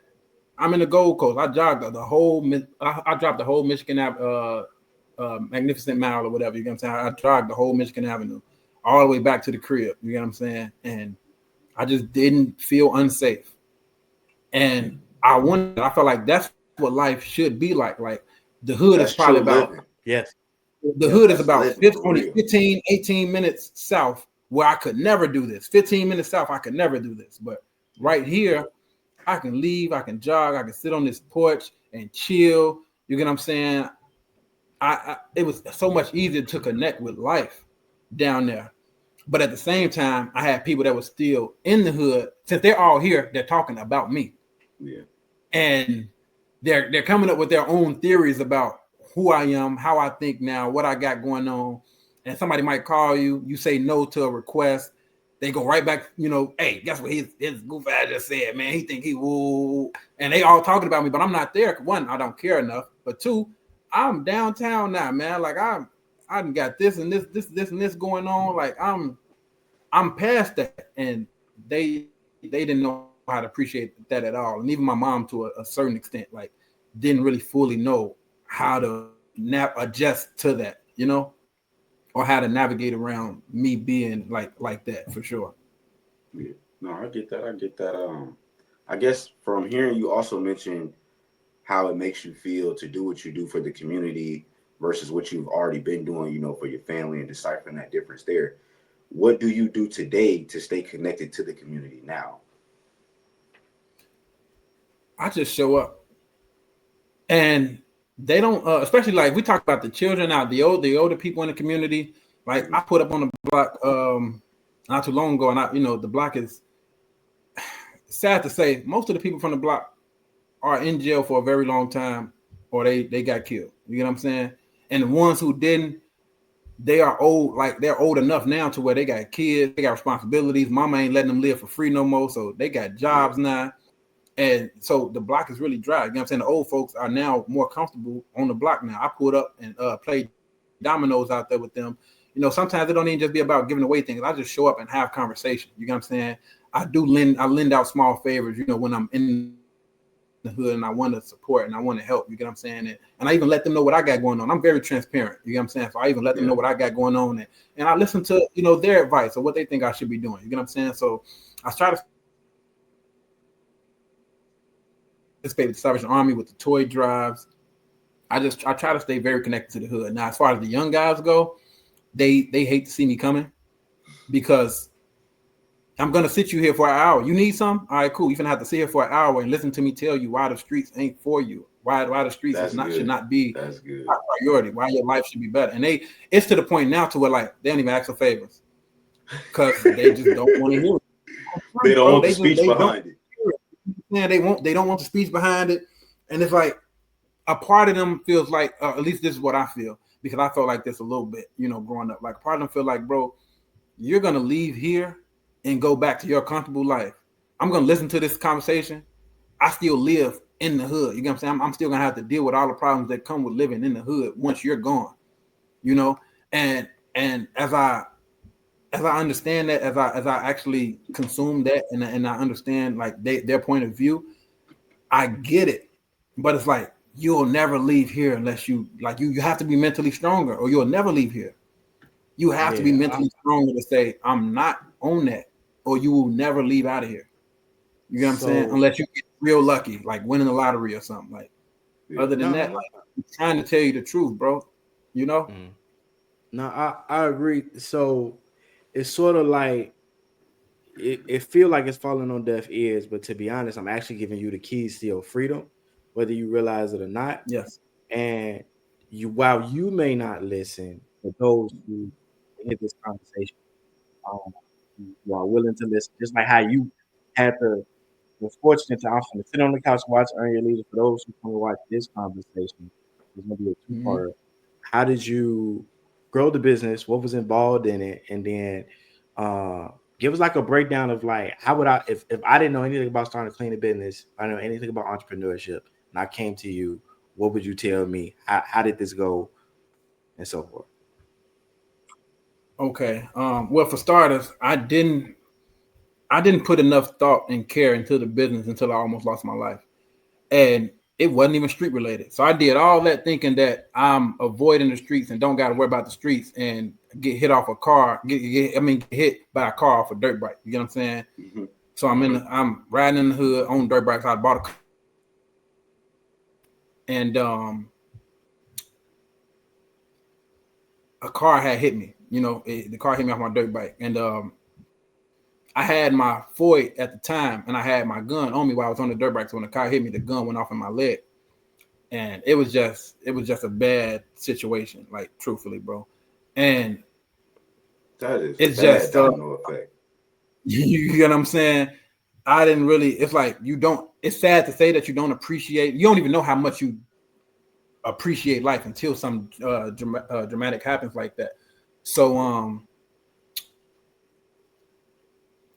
D: I'm in the Gold Coast. I jogged I dropped the whole Michigan Magnificent Mile or whatever. You know what I'm saying? I jogged the whole Michigan Avenue all the way back to the crib. You know what I'm saying? And I just didn't feel unsafe. And I felt like that's what life should be like. Like the hood
B: That's
D: is probably
B: true
D: about
B: living.
A: Yes.
D: the hood is
B: That's
D: about
B: living for
D: 15, 18 minutes south where I could never do this. 15 minutes south, I could never do this. But right here, I can leave, I can jog, I can sit on this porch and chill. You get what I'm saying? It was so much easier to connect with life down there. But at the same time, I had people that were still in the hood. Since they're all here, they're talking about me.
B: Yeah.
D: And they're coming up with their own theories about who I am, how I think now, what I got going on. And somebody might call you, you say no to a request. They go right back, hey, guess what his goof ass just said, man. He think he woo. And they all talking about me, but I'm not there. One, I don't care enough. But two, I'm downtown now, man. Like I got this and this and this going on. Like I'm past that. And they didn't know how to appreciate that at all. And even my mom to a certain extent, like didn't really fully know how to adjust to that, or how to navigate around me being like that for sure.
B: Yeah. No, I get that. I guess from hearing you also mention how it makes you feel to do what you do for the community versus what you've already been doing, for your family and deciphering that difference there. What do you do today to stay connected to the community now?
D: I just show up, and they don't, especially like we talk about the children now, the older people in the community. Like I put up on the block not too long ago, and the block is sad to say most of the people from the block are in jail for a very long time, or they got killed. You know what I'm saying? And the ones who didn't, they are old, like they're old enough now to where they got kids, they got responsibilities. Mama ain't letting them live for free no more, so they got jobs now. And so the block is really dry. You know what I'm saying? The old folks are now more comfortable on the block now. I pulled up and played dominoes out there with them. Sometimes it don't even just be about giving away things. I just show up and have conversation. You know what I'm saying? I lend out small favors, when I'm in the hood and I want to support and I want to help. You get what I'm saying? And I even let them know what I got going on. I'm very transparent. You get what I'm saying? So I even let them know what I got going on. And I listen to, their advice or what they think I should be doing. You get what I'm saying? So I try to participate with the Salvation Army with the toy drives. I try to stay very connected to the hood. Now, as far as the young guys go, they hate to see me coming because I'm gonna sit you here for an hour. You need some? All right, cool. You're gonna have to sit here for an hour and listen to me tell you why the streets ain't for you. Why the streets should not be a priority. Why your life should be better. And it's to the point now to where like they don't even ask for favors because they just don't want to hear it.
B: They don't want the speech behind it.
D: Yeah, they don't want the speech behind it. And it's like a part of them feels like, at least this is what I feel, because I felt like this a little bit, growing up. Like a part of them feel like, bro, you're gonna leave here and go back to your comfortable life. I'm gonna listen to this conversation. I still live in the hood. You know what I'm saying? I'm still gonna have to deal with all the problems that come with living in the hood once you're gone. And as I understand that, as I actually consume that, and I understand like their point of view, I get it. But it's like you'll never leave here unless you have to be mentally stronger, or you'll never leave here. You have to be mentally stronger to say I'm not on that, or you will never leave out of here. You know what I'm saying? Unless you get real lucky, like winning the lottery or something. Like other than that, like, I'm trying to tell you the truth, bro.
A: No, I agree. So it's sort of like it feel like it's falling on deaf ears, but to be honest, I'm actually giving you the keys to your freedom, whether you realize it or not.
D: Yes.
A: And while you may not listen, for those who hear this conversation, you are willing to listen, just like how you had the fortunate to often sit on the couch and watch Earn Your Leisure. For those who come to watch this conversation, it's gonna be a two-part. How did you grow the business? What was involved in it? And then give us like a breakdown of like how would I, if I didn't know anything about starting a cleaning business, I don't know anything about entrepreneurship, and I came to you, what would you tell me? How did this go, and so forth?
D: Okay. Well, for starters, I didn't I didn't put enough thought and care into the business until I almost lost my life. And it wasn't even street related. So I did all that thinking that I'm avoiding the streets and don't got to worry about the streets and get hit off a car, get hit by a car off a dirt bike. You get what I'm saying?
B: Mm-hmm.
D: So I'm riding in the hood on dirt bikes. I bought a car. And a car had hit me. The car hit me off my dirt bike. And I had my Ford at the time, and I had my gun on me while I was on the dirt bike. So when the car hit me, the gun went off in my leg, and it was just a bad situation, like truthfully, bro. And
B: that is
D: it's
B: bad
D: just
B: domino effect.
D: You get what I'm saying? I didn't really. It's like you don't. It's sad to say that you don't appreciate. You don't even know how much you appreciate life until some dramatic happens like that. So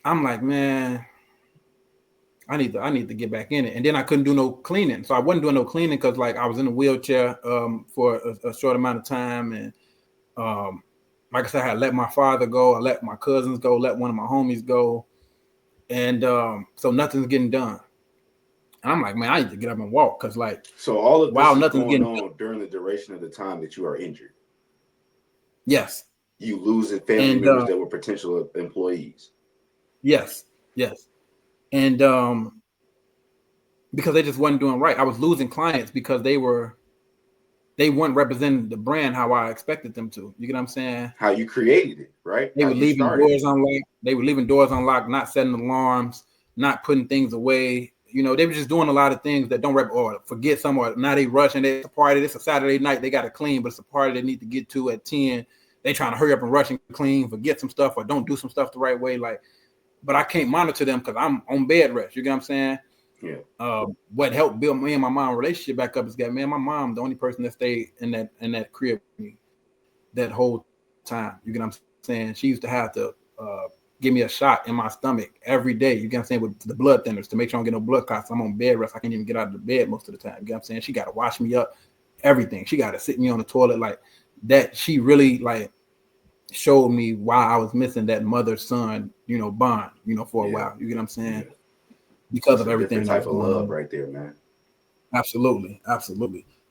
D: I'm like, man, I need to get back in it. And then I couldn't do no cleaning. So I wasn't doing no cleaning because like I was in a wheelchair for a short amount of time. And like I said, I had let my father go, I let my cousins go, let one of my homies go. And so nothing's getting done. And I'm like, man, I need to get up and walk because like
B: so all of this is
D: nothing's
B: going
D: getting
B: on during the duration of the time that you are injured.
D: Yes.
B: You losing family members that were potential employees.
D: Yes. And because they just wasn't doing right. I was losing clients because they weren't representing the brand how I expected them to. You get what I'm saying?
B: How you created it, right?
D: They were leaving doors unlocked. They were leaving doors unlocked, not setting alarms, not putting things away. They were just doing a lot of things that don't or forget some, or now they rushing. It's a party. It's a Saturday night. They got to clean, but it's a party they need to get to at 10. They trying to hurry up and rush and clean, forget some stuff, or don't do some stuff the right way. Like, but I can't monitor them because I'm on bed rest. You get what I'm saying?
B: Yeah.
D: What helped build me and my mom relationship back up is that, man, my mom, the only person that stayed in that crib with me that whole time. You get what I'm saying? She used to have to give me a shot in my stomach every day. You get what I'm saying? With the blood thinners to make sure I don't get no blood clots. I'm on bed rest. I can't even get out of the bed most of the time. You get what I'm saying? She got to wash me up, everything. She got to sit me on the toilet like that. She really like showed me why I was missing that mother-son, bond, for a while. You get what I'm saying?
B: Yeah.
D: Because
B: That's
D: of everything
B: type of love
D: on.
B: right there, man.
D: Absolutely.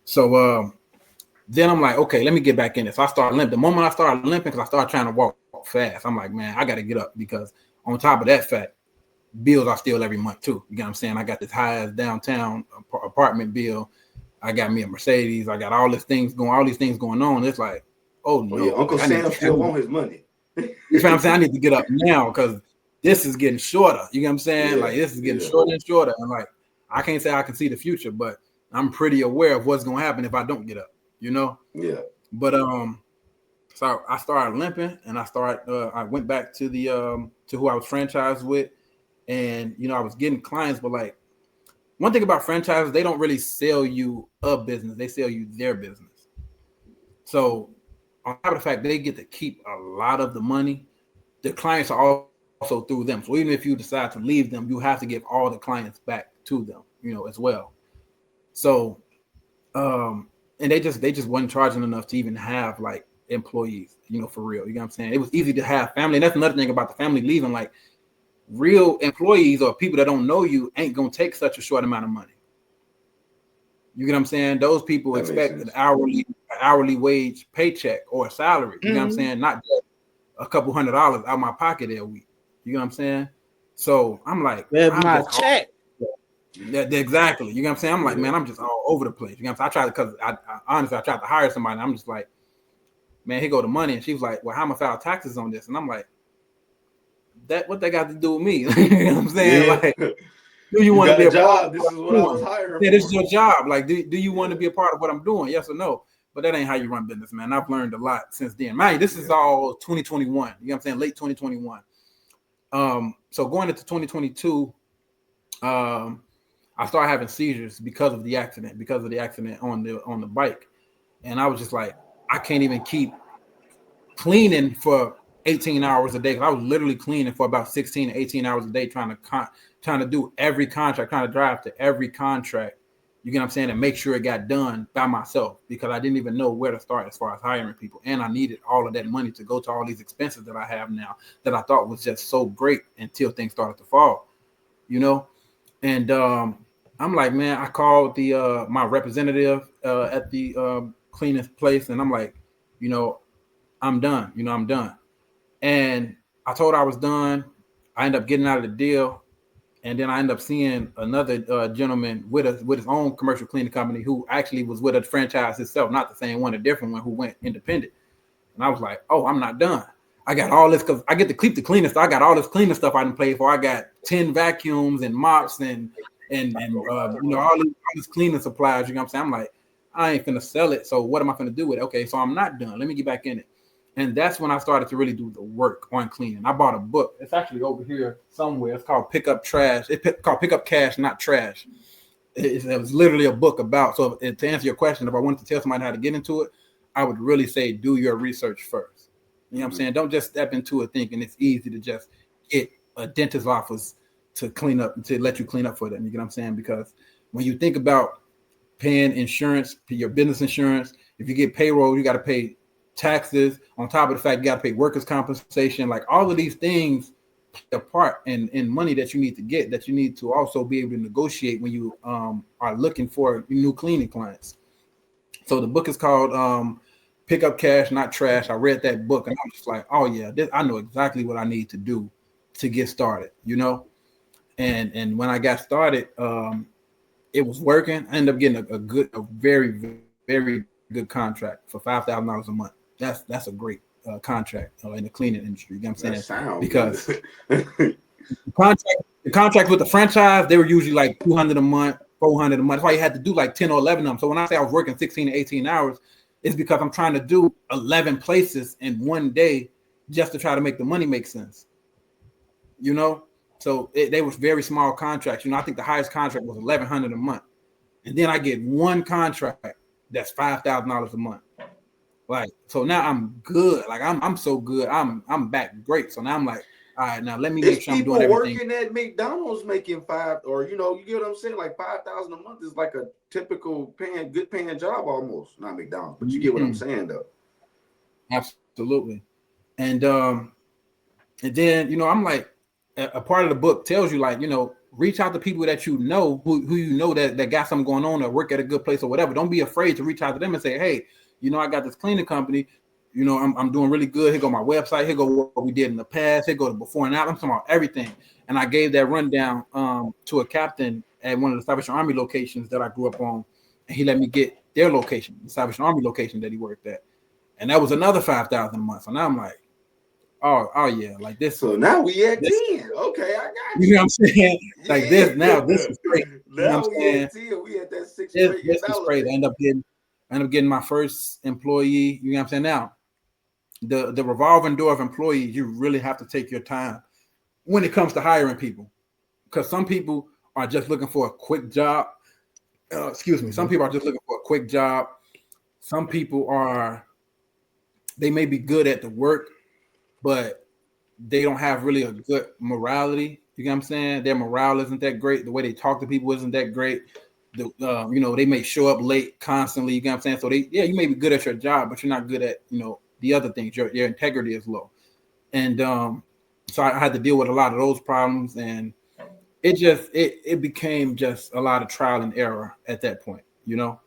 D: So then I'm like, okay, let me get back in it. So I started limping. The moment I started limping, because I started trying to walk fast, I'm like, man, I got to get up, because on top of that fact, bills are still every month too. You get what I'm saying? I got this high ass downtown apartment bill. I got me a Mercedes. I got all these things going on. It's like, oh no,
B: yeah, Uncle Sam still want his money.
D: You know what I'm saying? I need to get up now because this is getting shorter. You get what I'm saying?
B: Yeah,
D: like this is getting shorter and shorter. And like I can't say I can see the future, but I'm pretty aware of what's gonna happen if I don't get up.
B: Yeah.
D: But so I started limping, and I went back to the to who I was franchised with, and I was getting clients, but like one thing about franchises, they don't really sell you a business, they sell you their business. So on top of the fact they get to keep a lot of the money, the clients are also through them. So even if you decide to leave them, you have to give all the clients back to them, as well. So and they just wasn't charging enough to even have like employees, for real. You know what I'm saying? It was easy to have family. And that's another thing about the family leaving. Like real employees or people that don't know you ain't gonna take such a short amount of money. You get what I'm saying? Those people expect an hourly wage paycheck or a salary. You know what I'm saying? Not just a couple $100 out of my pocket every week. You know what I'm saying? So I'm like,
A: my check.
D: Exactly. You know what I'm saying? I'm like, man, I'm just all over the place. You know what I'm saying? I honestly tried to hire somebody. I'm just like, man, here go the money. And she was like, well, how am I file taxes on this? And I'm like, what they got to do with me? You know what I'm saying?
B: Yeah.
D: Like, do you want to be a
B: job? This is what I was hired.
D: Yeah, this is your job. Like, do you want to be a part of what I'm doing? Yes or no? But that ain't how you run business, man. I've learned a lot since then. Man, this is all 2021. You know what I'm saying? Late 2021. So going into 2022, I started having seizures because of the accident on the bike. And I was just like, I can't even keep cleaning for 18 hours a day. I was literally cleaning for about 16 to 18 hours a day, trying to do every contract, trying to drive to every contract You get what I'm saying? And make sure it got done by myself, because I didn't even know where to start as far as hiring people. And I needed all of that money to go to all these expenses that I have now that I thought was just so great until things started to fall, you know? And I'm like, man, I called the my representative at the cleaning place, and I'm like, you know, I'm done. You know, I'm done. And I told her I was done. I ended up getting out of the deal. And then I ended up seeing another gentleman with his own commercial cleaning company who actually was with a franchise himself, not the same one, a different one, who went independent. And I was like, oh, I'm not done. I got all this because I get to keep the cleaning stuff. I got all this cleaning stuff I can pay for. I got 10 vacuums and mops and you know, all these cleaning supplies. You know what I'm saying? I'm like, I ain't finna sell it. So what am I finna do with it? Okay, so I'm not done. Let me get back in it. And that's when I started to really do the work on cleaning. I bought a book. It's actually over here somewhere. It's called Pick Up Trash. It's called Pick Up Cash, Not Trash. It was literally a book about. So to answer your question, if I wanted to tell somebody how to get into it, I would really say do your research first. You know what I'm saying? Don't just step into it thinking it's easy to just get a dentist's office to clean up, to let you clean up for them. You get what I'm saying? Because when you think about paying insurance, your business insurance, if you get payroll, you got to pay taxes, on top of the fact you got to pay workers' compensation. Like all of these things play a part in money that you need to get, that you need to also be able to negotiate when you are looking for new cleaning clients. So the book is called Pick Up Cash, Not Trash. I read that book and I'm just like, oh yeah, I know exactly what I need to do to get started, you know? And when I got started, it was working. I ended up getting a very, very good contract for $5,000 a month. That's a great contract in the cleaning industry. You know what I'm saying? Because the contract with the franchise, they were usually like $200 a month, $400 a month. That's why you had to do like 10 or 11 of them. So when I say I was working 16 to 18 hours, it's because I'm trying to do 11 places in one day just to try to make the money make sense. You know? So they was very small contracts. You know, I think the highest contract was $1,100 a month. And then I get one contract that's $5,000 a month. Like, so now I'm good. Like I'm so good. I'm back great. So now I'm like, all right, now let me make sure I'm doing everything.
B: People working at McDonald's making $5,000, or you know, you get what I'm saying? Like $5,000 a month is like a typical good paying job almost. Not McDonald's, but you get what I'm saying though.
D: Absolutely. And then, you know, I'm like, a part of the book tells you, like, you know, reach out to people that you know who you know that got something going on or work at a good place or whatever. Don't be afraid to reach out to them and say, hey, you know, I got this cleaning company. You know, I'm doing really good. Here go my website. Here go what we did in the past. Here go the before and after. I'm talking about everything. And I gave that rundown to a captain at one of the Salvation Army locations that I grew up on. And he let me get their location, the Salvation Army location that he worked at. And that was another $5,000 a month. So now I'm like, oh yeah, like this.
B: So now we at 10. Okay, I got you.
D: You know what I'm saying? Like this now, this is great. You know
B: now we at 10. We at that $6 million.
D: This is great. I end up getting my first employee. You know what I'm saying? Now, the revolving door of employees, you really have to take your time when it comes to hiring people, because some people are just looking for a quick job. Some people are just looking for a quick job. Some people they may be good at the work, but they don't have really a good morality. You know what I'm saying? Their morale isn't that great. The way they talk to people isn't that great. You know, they may show up late constantly. You know what I'm saying? So you may be good at your job, but you're not good at, you know, the other things. Your integrity is low. And so I had to deal with a lot of those problems, and it became just a lot of trial and error at that point, you know?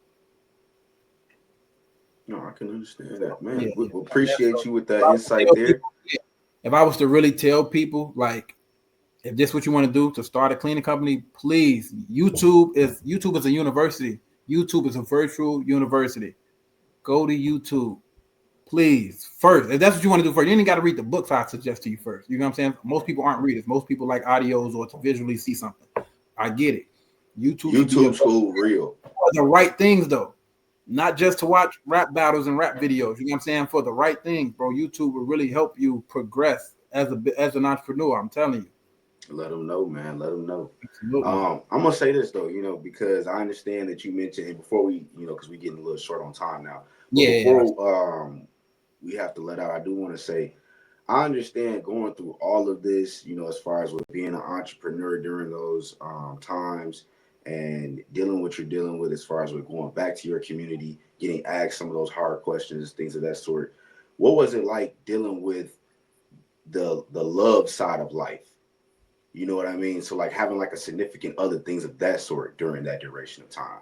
B: No, I can understand that, man.
D: Yeah,
B: we appreciate you with that insight there.
D: If I was to really tell people, like, if this is what you want to do to start a cleaning company, please, YouTube is a university. YouTube is a virtual university. Go to YouTube, please. First, if that's what you want to do first, you ain't got to read the books I suggest to you first. You know what I'm saying? Most people aren't readers. Most people like audios or to visually see something. I get it.
B: YouTube school real.
D: The right things though. Not just to watch rap battles and rap videos. You know what I'm saying? For the right things, bro. YouTube will really help you progress as an entrepreneur. I'm telling you.
B: Let them know, man. Let them know. I'm gonna say this though, you know, because I understand that you mentioned, and before we, you know, because we're getting a little short on time now. Before we have to let out, I do want to say, I understand going through all of this, you know, as far as with being an entrepreneur during those times, and dealing with what you're dealing with as far as with going back to your community, getting asked some of those hard questions, things of that sort. What was it like dealing with the love side of life? You know what I mean? So like having like a significant other, things of that sort during that duration of time.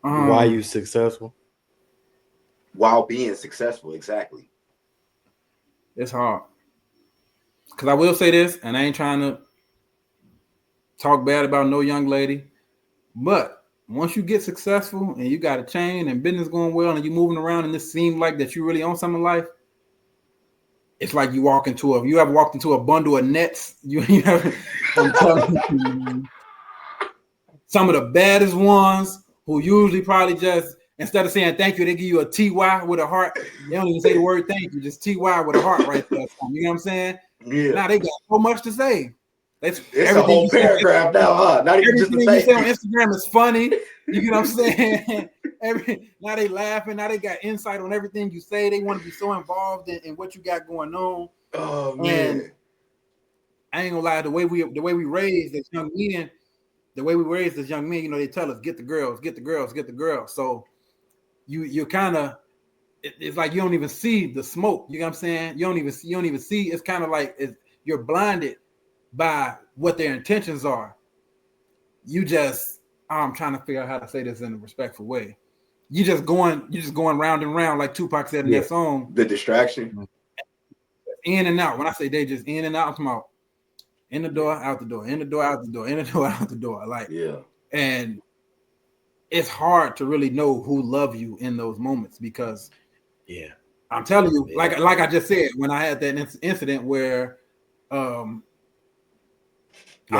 A: Why you successful?
B: While being successful, exactly.
D: It's hard. Because I will say this, and I ain't trying to talk bad about no young lady, but once you get successful and you got a chain and business going well and you moving around and this seems like that you really own something in life, it's like you ever walked into a bundle of nets. I'm telling you, some of the baddest ones who usually probably just, instead of saying thank you, they give you a TY with a heart. They don't even say the word thank you, just TY with a heart right there. You know what I'm saying?
B: Yeah.
D: Now they got so much to say.
B: It's a whole paragraph now, huh? Not even just a thank
D: you say
B: you.
D: on Instagram is funny. You know what I'm saying? Now they laughing. Now they got insight on everything you say. They want to be so involved in what you got going on.
B: Oh man.
D: And I ain't gonna lie, the way we raised as young men, you know, they tell us get the girls. So you kind of, it's like you don't even see the smoke. You know what I'm saying? You don't even see. It's kind of like you're blinded by what their intentions are. I'm trying to figure out how to say this in a respectful way. You're just going round and round, like Tupac said in that song.
B: The distraction.
D: In and out. When I say they just in and out, I'm talking about in the door, out the door, in the door, out the door, in the door, out the door. Like,
B: yeah.
D: And it's hard to really know who love you in those moments because I'm telling you, like I just said, when I had that incident where I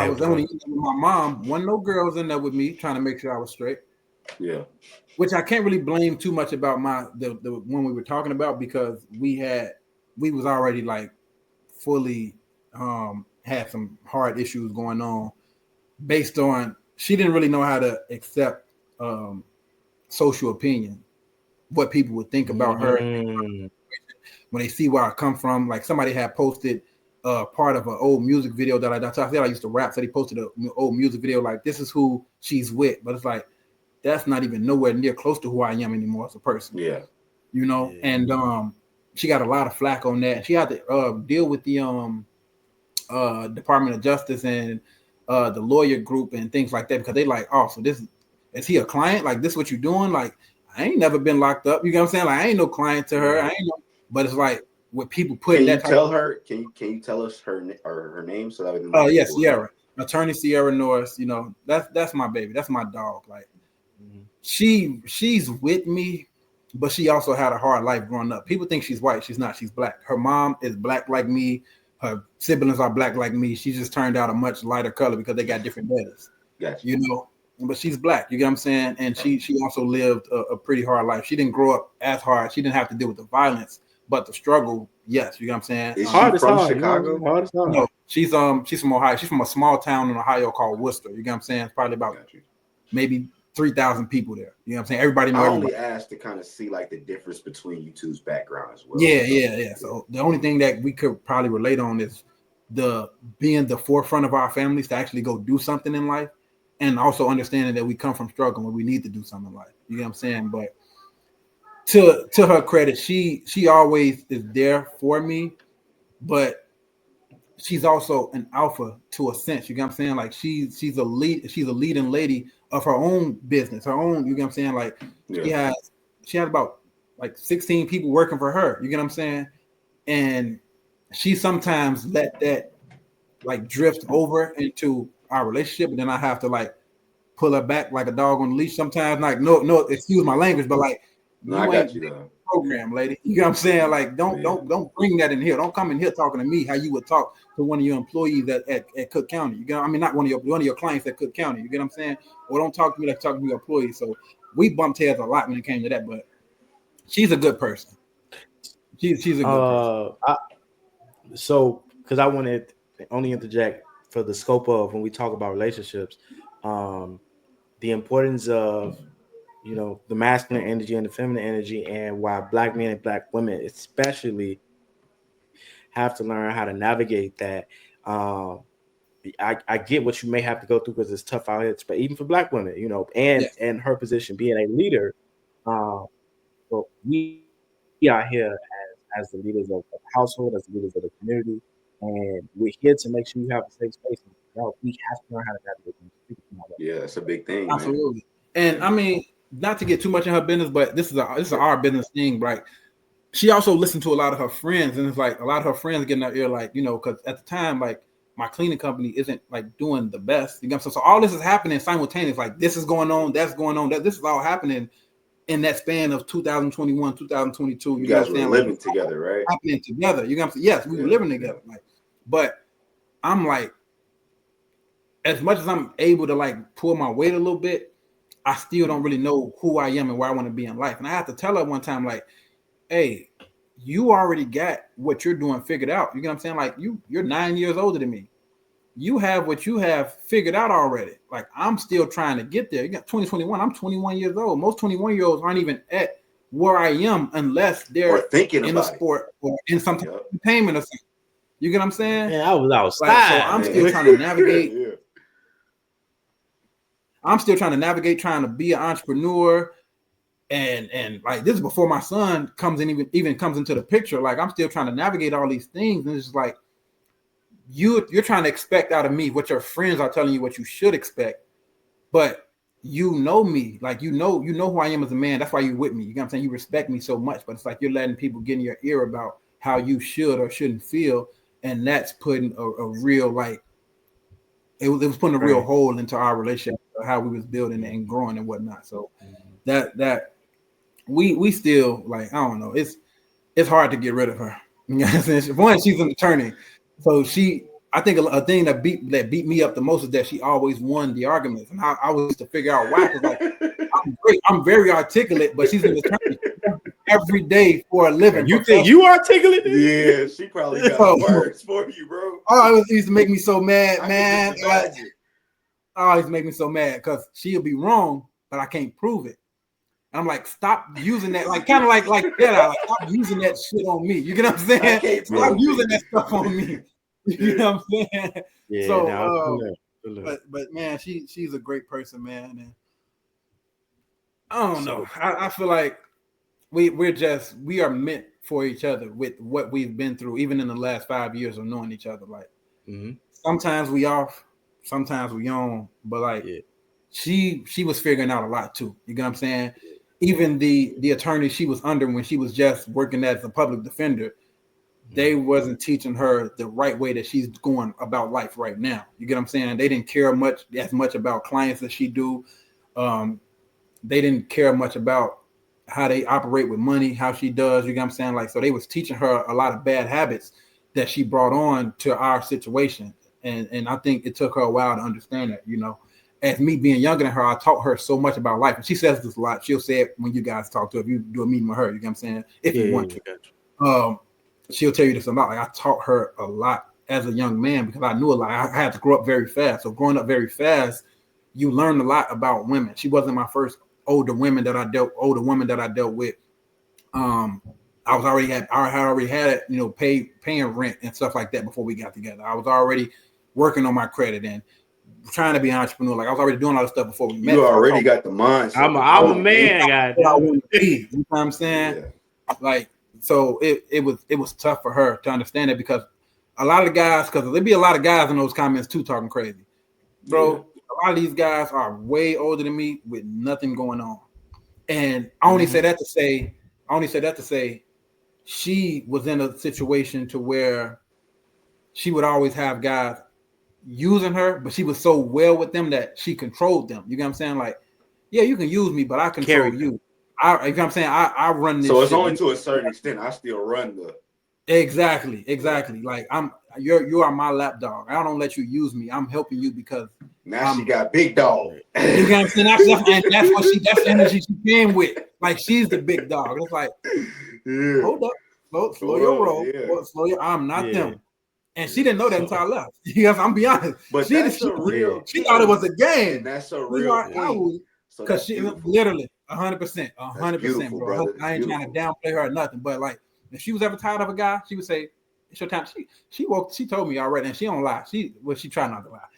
D: was only with my mom, wasn't no girls in there with me trying to make sure I was straight.
B: Yeah.
D: Which I can't really blame too much about the one we were talking about because we was already like fully had some hard issues going on based on she didn't really know how to accept social opinion, what people would think about her when they see where I come from. Like somebody had posted part of an old music video that I said I used to rap. So they posted an old music video like this is who she's with, but it's like that's not even nowhere near close to who I am anymore as a person.
B: Yeah,
D: you know. Yeah. And she got a lot of flack on that. She had to deal with the Department of Justice and the lawyer group and things like that because they like, oh, so this is he a client? Like this what you doing? Like I ain't never been locked up. You know what I'm saying? Like I ain't no client to her. I ain't no, but it's like what people put.
B: Can you tell her? Can you tell us her name so that we can?
D: Oh yes, Sierra, attorney Sierra Norris. You know that's my baby. That's my dog. Like she's with me, but she also had a hard life growing up. People think she's white. She's not. She's black. Her mom is black like me. Her siblings are black like me. She just turned out a much lighter color because they got different daddies.
B: Gotcha.
D: You know, but she's black. You get what I'm saying? And she also lived a pretty hard life. She didn't grow up as hard. She didn't have to deal with the violence, but the struggle, yes. You get what I'm saying?
B: Is she from Chicago?
D: No, she's from Ohio. She's from a small town in Ohio called Worcester. You get what I'm saying? It's probably about maybe 3,000 people there. You know what I'm saying? Everybody knows.
B: I only asked to kind of see like the difference between you two's background as well.
D: Yeah. So the only thing that we could probably relate on is being the forefront of our families to actually go do something in life, and also understanding that we come from struggle when we need to do something in life. You know what I'm saying? But to her credit, she always is there for me, but she's also an alpha to a sense. You know what I'm saying? Like she's a leading lady of her own business, her own, you know what I'm saying? Like she had about like 16 people working for her, you get what I'm saying? And she sometimes let that like drift over into our relationship, and then I have to like pull her back like a dog on the leash sometimes. Like, no, excuse my language, but like
B: no, I got you though.
D: Program, lady. You know what I'm saying? Like, don't bring that in here. Don't come in here talking to me how you would talk to one of your employees at Cook County. You get, I mean, not one of your clients at Cook County. You get what I'm saying? Or don't talk to me like talking to your employees. So we bumped heads a lot when it came to that, but she's a good person. She's a good person.
A: So, because I wanted to only interject for the scope of when we talk about relationships, the importance of the masculine energy and the feminine energy, and why Black men and Black women especially have to learn how to navigate that. I get what you may have to go through because it's tough out here, but even for Black women, you know, and her position being a leader, but we are here as the leaders of the household, as the leaders of the community, and we're here to make sure you have a safe space. We have to learn how to navigate things.
B: Yeah, it's a big thing,
D: absolutely. Man. And I mean, not to get too much in her business, but this is our business thing, right? She also listened to a lot of her friends, and it's like a lot of her friends getting her ear, like, you know, because at the time, like, my cleaning company isn't like doing the best. You know what I'm saying? So all this is happening simultaneously. Like, this is going on, that's going on, this is all happening in that span of 2021, 2022.
B: You guys were living together, right?
D: Happening together. You know what I'm saying? Yes, we were living together. Like, but I'm like, as much as I'm able to like pull my weight a little bit, I still don't really know who I am and where I want to be in life. And I have to tell her one time, like, hey, you already got what you're doing figured out. You know what I'm saying? Like, you're 9 years older than me. You have what you have figured out already. Like, I'm still trying to get there. You got 2021. I'm 21 years old. Most 21-year-olds aren't even at where I am unless they're
B: thinking
D: in a sport or in some type of entertainment or something. You get what I'm saying?
A: Man, I was outside.
D: Like, so I'm still trying to navigate. I'm still trying to navigate, trying to be an entrepreneur. And like, this is before my son comes in, even comes into the picture. Like, I'm still trying to navigate all these things. And it's just like, you're trying to expect out of me what your friends are telling you what you should expect. But you know me, like, you know who I am as a man. That's why you're with me. You know what I'm saying? You respect me so much, but it's like you're letting people get in your ear about how you should or shouldn't feel. And that's putting a real, like, it was putting a real hole into our relationship, how we was building and growing and whatnot. So that we still, like, I don't know, it's hard to get rid of her. You know what I'm saying? One, she's an attorney, so I think a thing that beat me up the most is that she always won the arguments, and I was to figure out why. Because, like, I'm great, I'm very articulate, but she's an attorney every day for a living.
A: You think you articulate?
B: Yeah, she probably got words for you, bro.
D: Oh, it used to make me so mad, man. Like, oh, it make me so mad because she'll be wrong, but I can't prove it. And I'm like, stop using that, like, kind of like that. Like, stop using that shit on me. You get what I'm saying? Stop using that stuff on me. You know what I'm saying?
A: Yeah.
D: So, but man, she's a great person, man. And I don't know. I feel like we are meant for each other with what we've been through, even in the last 5 years of knowing each other. Like, sometimes we off, sometimes we on, but like, she was figuring out a lot too. You get what I'm saying? Even the attorney she was under when she was just working as a public defender, they wasn't teaching her the right way that she's going about life right now. You get what I'm saying? They didn't care as much about clients as she do. They didn't care much about how they operate with money, how she does. You get what I'm saying? Like, so they was teaching her a lot of bad habits that she brought on to our situation. And I think it took her a while to understand that, you know. As me being younger than her, I taught her so much about life. And she says this a lot. She'll say it when you guys talk to her, if you do a meeting with her, you know what I'm saying? If you want to. She'll tell you this a lot. Like, I taught her a lot as a young man because I knew a lot. I had to grow up very fast. So growing up very fast, you learn a lot about women. She wasn't my first older woman that I dealt with. I had already had, you know, paying rent and stuff like that before we got together. I was already working on my credit and trying to be an entrepreneur. Like, I was already doing all this stuff before we met.
B: You already got the mindset.
A: I'm a man, guy.
D: I want to be. You know what I'm saying? Yeah. Like, so it was tough for her to understand it because a lot of guys, because there'd be a lot of guys in those comments too talking crazy. Bro, a lot of these guys are way older than me with nothing going on. And I only say that to say she was in a situation to where she would always have guys using her, but she was so well with them that she controlled them. You get what I'm saying? Like, yeah, you can use me, but I control you. You know what I'm saying? I run this.
B: So it's only to a certain extent. I still run the.
D: Exactly. Like, you are my lapdog. I don't let you use me. I'm helping you because
B: now she got big dog.
D: You know what I'm saying? That's the energy she came with. Like, she's the big dog. It's like, hold up, slow your roll. Slow your. I'm not them. And she didn't know that until I left. Yes, I'm be honest.
B: But
D: she thought it was a game.
B: And that's a real
D: because she literally 100%, bro. I ain't trying to downplay her or nothing, but like, if she was ever tired of a guy, she would say, It's your time. She told me already, and she don't lie. She tried not to lie.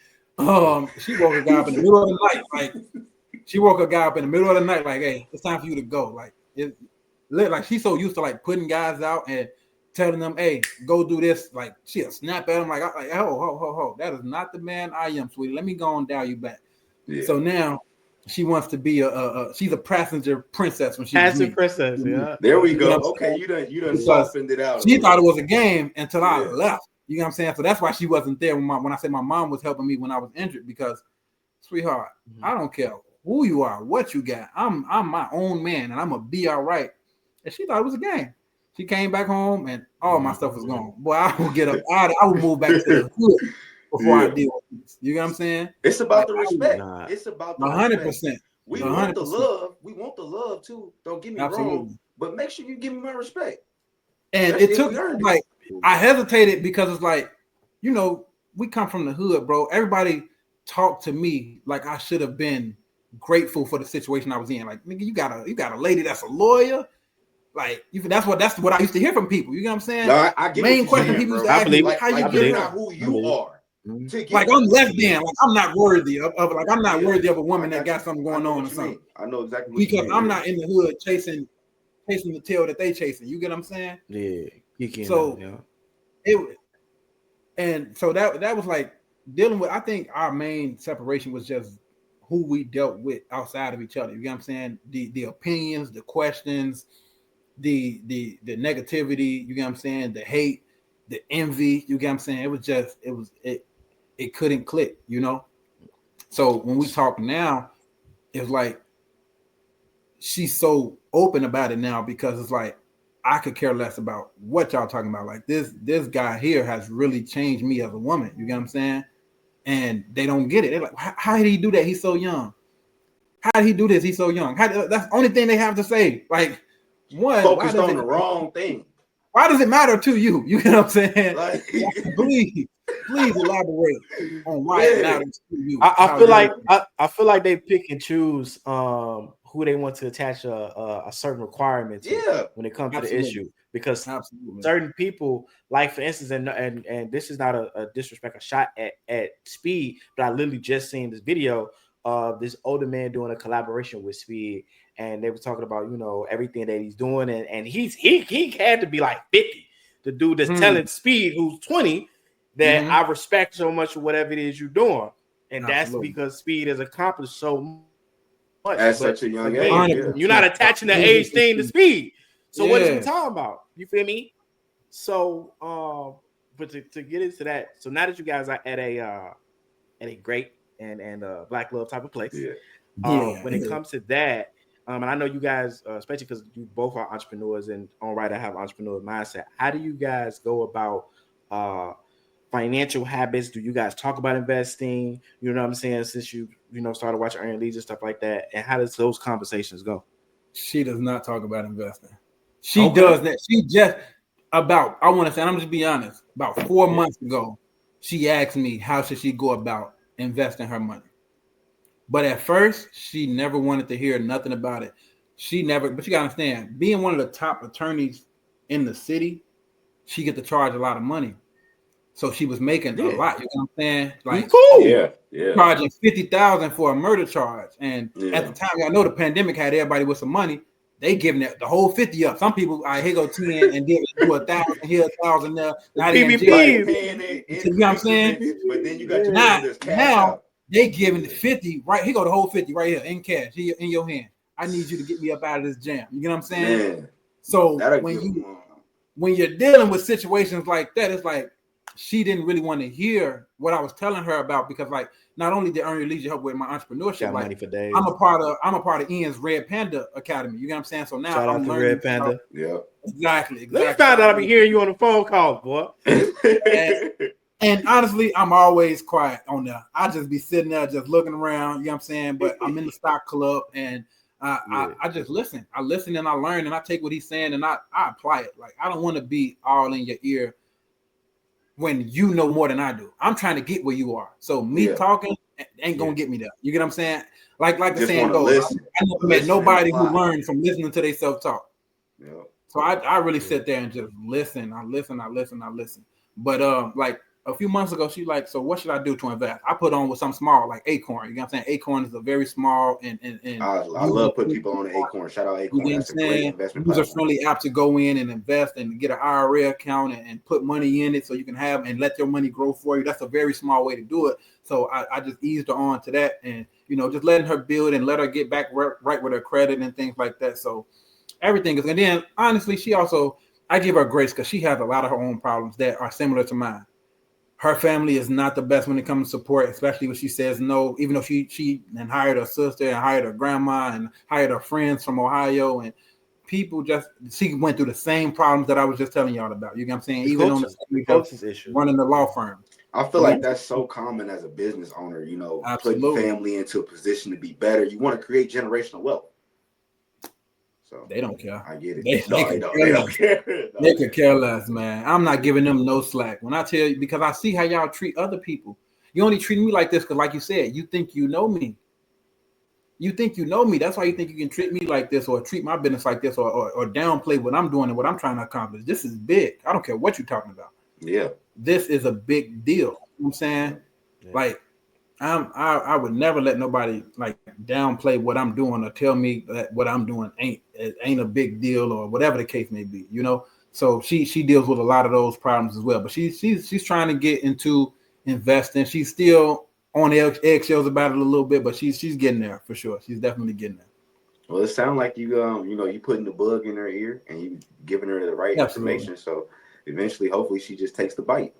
D: She woke a guy up in the middle of the night. Like, she woke a guy up in the middle of the night, like, hey, it's time for you to go. Like she's so used to like putting guys out and telling them, hey, go do this. Like, she'll snap at him like ho. That is not the man I am, sweetie. Let me go and dial you back. Yeah. So now she wants to be she's a passenger princess when she's
A: passenger princess. Yeah.
B: There we go. Okay, you done softened it out.
D: She thought it was a game until I left. You know what I'm saying? So that's why she wasn't there when I said my mom was helping me when I was injured, because, sweetheart, I don't care who you are, what you got. I'm my own man, and I'm gonna be all right. And she thought it was a game. She came back home, and all my stuff was gone. Boy, I would get up. I would move back to the hood before I deal with this. You know what I'm saying?
B: It's about the respect. It's about the
D: 100%.
B: We want the love. We want the love too. Don't get me wrong, but make sure you give me my respect.
D: And it took like, I hesitated because it's like, you know, we come from the hood, bro. Everybody talked to me like I should have been grateful for the situation I was in. Like, nigga, you got a lady that's a lawyer. Like, that's what I used to hear from people. You know what I'm saying?
B: No, I get
D: main question people used to ask me, how you get
B: not who you are.
D: Like, I'm less than, like, I'm not worthy of like, I'm not worthy of a woman that got something going on or something.
B: I know exactly what
D: because I'm not in the hood chasing the tail that they chasing. You get what I'm saying?
A: Yeah.
D: So so that was like dealing with. I think our main separation was just who we dealt with outside of each other. You get what I'm saying? The opinions, the questions, the negativity. You get what I'm saying? The hate, the envy. You get what I'm saying? It couldn't click. You know. So when we talk now, it's like she's so open about it now because it's like I could care less about what y'all talking about. Like, this guy here has really changed me as a woman. You get what I'm saying? And they don't get it. They're like, how did he do that? He's so young. How did he do this? He's so young. That's the only thing they have to say. Like, one,
B: focused on the wrong thing.
D: Why does it matter to you? You know what I'm saying? Like, please elaborate on why it matters to you.
A: I feel like they pick and choose who they want to attach a certain requirement to when it comes to the issue, because certain people, like for instance, and this is not a disrespect, a shot at Speed, but I literally just seen this video of this older man doing a collaboration with Speed, and they were talking about, you know, everything that he's doing, and he had to be like 50. The dude that's telling Speed, who's 20, that I respect so much for whatever it is you're doing, and that's because Speed has accomplished so much.
B: At such a young age,
A: you're not attaching the age thing to Speed. So what is we talking about? You feel me? So, but to get into that, so now that you guys are at a great and black love type of place, when it comes to that, and I know you guys, especially because you both are entrepreneurs and on right, I have entrepreneur mindset. How do you guys go about financial habits? Do you guys talk about investing? You know what I'm saying? Since you started watching Earning Leads and stuff like that, and how does those conversations go?
D: She does not talk about investing. She does that. She just I want to say, and I'm just be honest, about 4 months ago, she asked me how should she go about investing her money. But at first, she never wanted to hear nothing about it. But you gotta understand, being one of the top attorneys in the city, she get to charge a lot of money. So she was making a lot. You know what I'm saying? Like, charging $50,000 for a murder charge. And at the time, I know the pandemic had everybody with some money. They giving the whole 50 up. Some people, here go 10 and do 1,000 here, 1,000 there. Now they you know what I'm saying?
B: But then you got
D: now they giving the 50 right. Here go the whole 50 right here in cash in your hand. I need you to get me up out of this jam. You know what I'm saying?
B: Man,
D: so when you're dealing with situations like that, it's like she didn't really want to hear what I was telling her about, because like not only did Earn Your Leisure help with my entrepreneurship, like
A: for days.
D: I'm a part of Ian's Red Panda Academy. You know what I'm saying? So now
A: shout
D: I'm
A: out to
D: learning.
A: Red Panda.
D: Exactly.
A: Let me find out I'll be hearing you on the phone call, boy.
D: And honestly, I'm always quiet on there. I just be sitting there just looking around, you know what I'm saying? But I'm in the stock club and I just listen. I listen and I learn and I take what he's saying and I apply it. Like, I don't want to be all in your ear when you know more than I do. I'm trying to get where you are. So me talking ain't gonna get me there. You get what I'm saying? Like the saying goes, I never met nobody who learned from listening to their self-talk. So I really sit there and just listen. I listen. But like a few months ago, she like, so what should I do to invest? I put on with something small, like Acorn. You know what I'm saying? Acorn is a very small and
B: I love putting people on the Acorn. Shout out Acorn. That's a great investment platform.
D: User-friendly app to go in and invest and get an IRA account and put money in it so you can have and let your money grow for you. That's a very small way to do it. So I just eased her on to that, and just letting her build and let her get back right with her credit and things like that. So everything is, and then honestly, I give her grace because she has a lot of her own problems that are similar to mine. Her family is not the best when it comes to support, especially when she says no, even though she and hired her sister and hired her grandma and hired her friends from Ohio, and people she went through the same problems that I was just telling y'all about. You know what I'm saying? Even on the
A: coach's issue,
D: running the law firm.
B: I feel like that's so common as a business owner, putting family into a position to be better. You want to create generational wealth. So
D: they don't care.
B: I get it.
D: They don't care. They could care less, man. I'm not giving them no slack. When I tell you, because I see how y'all treat other people. You only treat me like this because, like you said, you think you know me. You think you know me. That's why you think you can treat me like this or treat my business like this or downplay what I'm doing and what I'm trying to accomplish. This is big. I don't care what you're talking about.
B: Yeah.
D: This is a big deal. You know what I'm saying? Yeah. Like, I would never let nobody like downplay what I'm doing or tell me that what I'm doing ain't a big deal or whatever the case may be, So she deals with a lot of those problems as well. But she's trying to get into investing. She's still on eggshells about it a little bit, but she's getting there for sure. She's definitely getting there.
B: Well, it sounds like you putting the bug in her ear and you giving her the right information. So eventually, hopefully, she just takes the bite.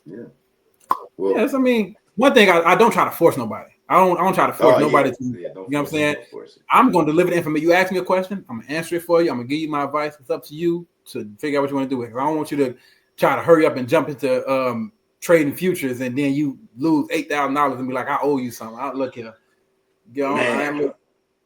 B: Yeah.
D: Well, yes, I mean, one thing I don't try to force nobody. I don't try to force nobody to. You know what I'm saying? I'm going to deliver the information. You ask me a question, I'm going to answer it for you. I'm going to give you my advice. It's up to you to figure out what you want to do with it. I don't want you to try to hurry up and jump into trading futures and then you lose $8,000 and be like, I owe you something. Look here.
B: And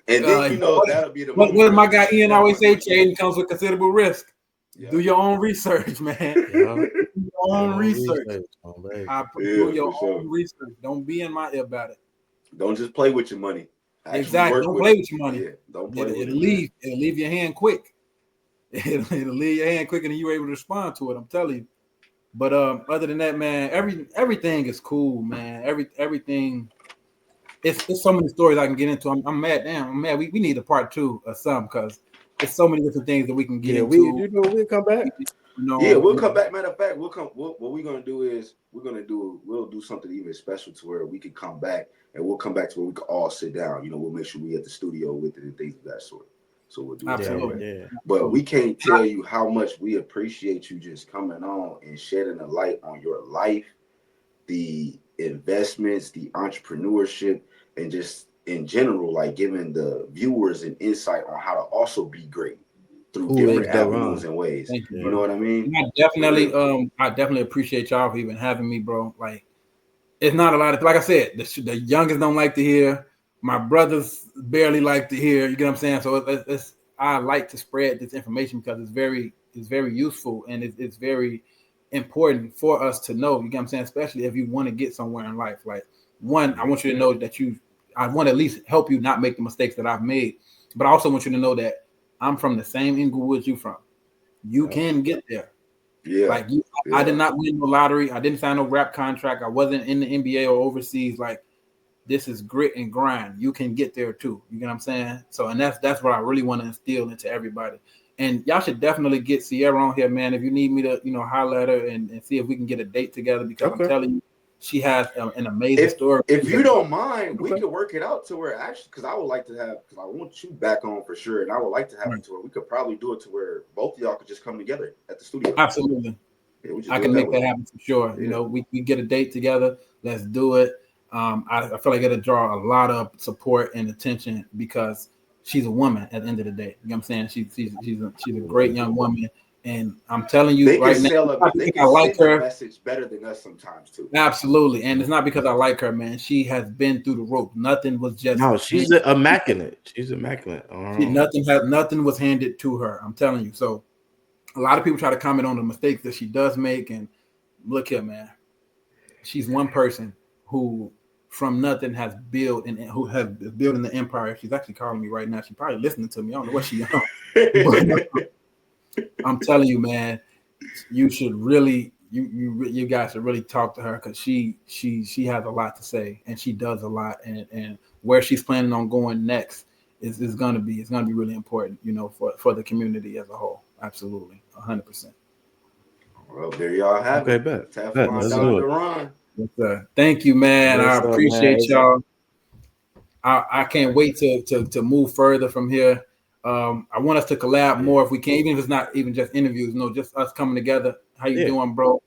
B: then that'll be the
D: what does my guy Ian always say? Trading comes with considerable risk. Yeah. Do your own research, man. Yeah. Do your own research. Do your own research. Don't be in my ear about it.
B: Don't just play with your money.
D: Exactly. Don't play with your money. Yeah. Don't play with it. It'll leave your hand quick. It'll leave your hand quicker than you were able to respond to it. I'm telling you. But other than that, man, everything is cool, man. Everything. It's so many stories I can get into. I'm mad. Damn, I'm mad. We need a part 2 or something because there's so many different things that we can get into.
A: We'll come back.
B: We'll come back. Matter of fact, what we're gonna do is we'll do something even special to where we can come back and we'll come back to where we can all sit down. We'll make sure we at the studio with it and things of that sort. So we'll do that. Yeah. But we can't tell you how much we appreciate you just coming on and shedding a light on your life, the investments, the entrepreneurship, and just in general, like giving the viewers an insight on how to also be great through different avenues and ways. You know what I mean?
D: I definitely appreciate y'all for even having me, bro. Like, it's not a lot of, like I said, the youngest don't like to hear. My brothers barely like to hear. You get what I'm saying? So I like to spread this information because it's very useful and it's very important for us to know. You get what I'm saying? Especially if you want to get somewhere in life. Like, one, I want you to know that I want to at least help you not make the mistakes that I've made. But I also want you to know that I'm from the same Inglewood you from. You can get there.
B: Yeah.
D: Like I did not win the lottery. I didn't sign no rap contract. I wasn't in the NBA or overseas. Like, this is grit and grind. You can get there too. You get what I'm saying? So, and that's what I really want to instill into everybody. And y'all should definitely get Sierra on here, man. If you need me to, holler at her and see if we can get a date together, because I'm telling you, she has an amazing story.
B: If you don't mind, we could work it out to where actually, because I would like to have, because I want you back on for sure, and I would like to have it to where we could probably do it to where both of y'all could just come together at the studio.
D: Absolutely. Yeah, I can make that happen for sure. Yeah. We get a date together. Let's do it. I feel like it'll draw a lot of support and attention because she's a woman at the end of the day. You know what I'm saying? She's a great young woman. And I'm telling you right now, I like her.
B: Message better than us sometimes too.
D: Absolutely, and it's not because I like her, man. She has been through the rope. Nothing was just.
A: No, she's immaculate. She's immaculate.
D: Nothing was handed to her. I'm telling you. So, a lot of people try to comment on the mistakes that she does make, and look here, man. She's one person who, from nothing, has built and who has built in the empire. She's actually calling me right now. She's probably listening to me. I don't know what she's on. I'm telling you, man, you should really you guys should really talk to her because she has a lot to say and she does a lot and where she's planning on going next is gonna be really important, you know, for the community as a whole. Absolutely, 100%.
B: Well, there y'all have
A: Okay,
B: it.
A: bet.
B: Teflon
A: Let's
B: Don
A: do it.
B: Daron.
D: Yes, sir. Thank you, man. I
A: What's up, man?
D: appreciate y'all. I can't wait to move further from here. I want us to collab more if we can, even if it's not even just interviews, no, just us coming together. How you doing, bro?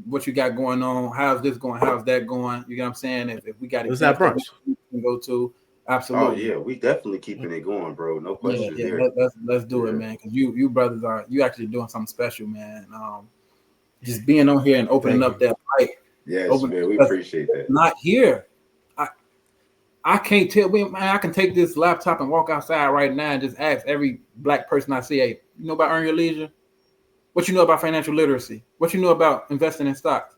D: What you got going on? How's this going? How's that going? You know what I'm saying? If we got
A: Let's have brunch.
D: we can go to,
B: Oh
D: absolutely.
B: yeah, we definitely keeping it going, bro. No questions there.
D: Let's do it, man. Because you brothers you actually doing something special, man. Just being on here and opening up that mic.
B: Yes, man, we appreciate that.
D: Not here. I can't tell, man. I can take this laptop and walk outside right now and just ask every black person I see, hey, you know about Earn Your Leisure? What you know about financial literacy? What you know about investing in stocks?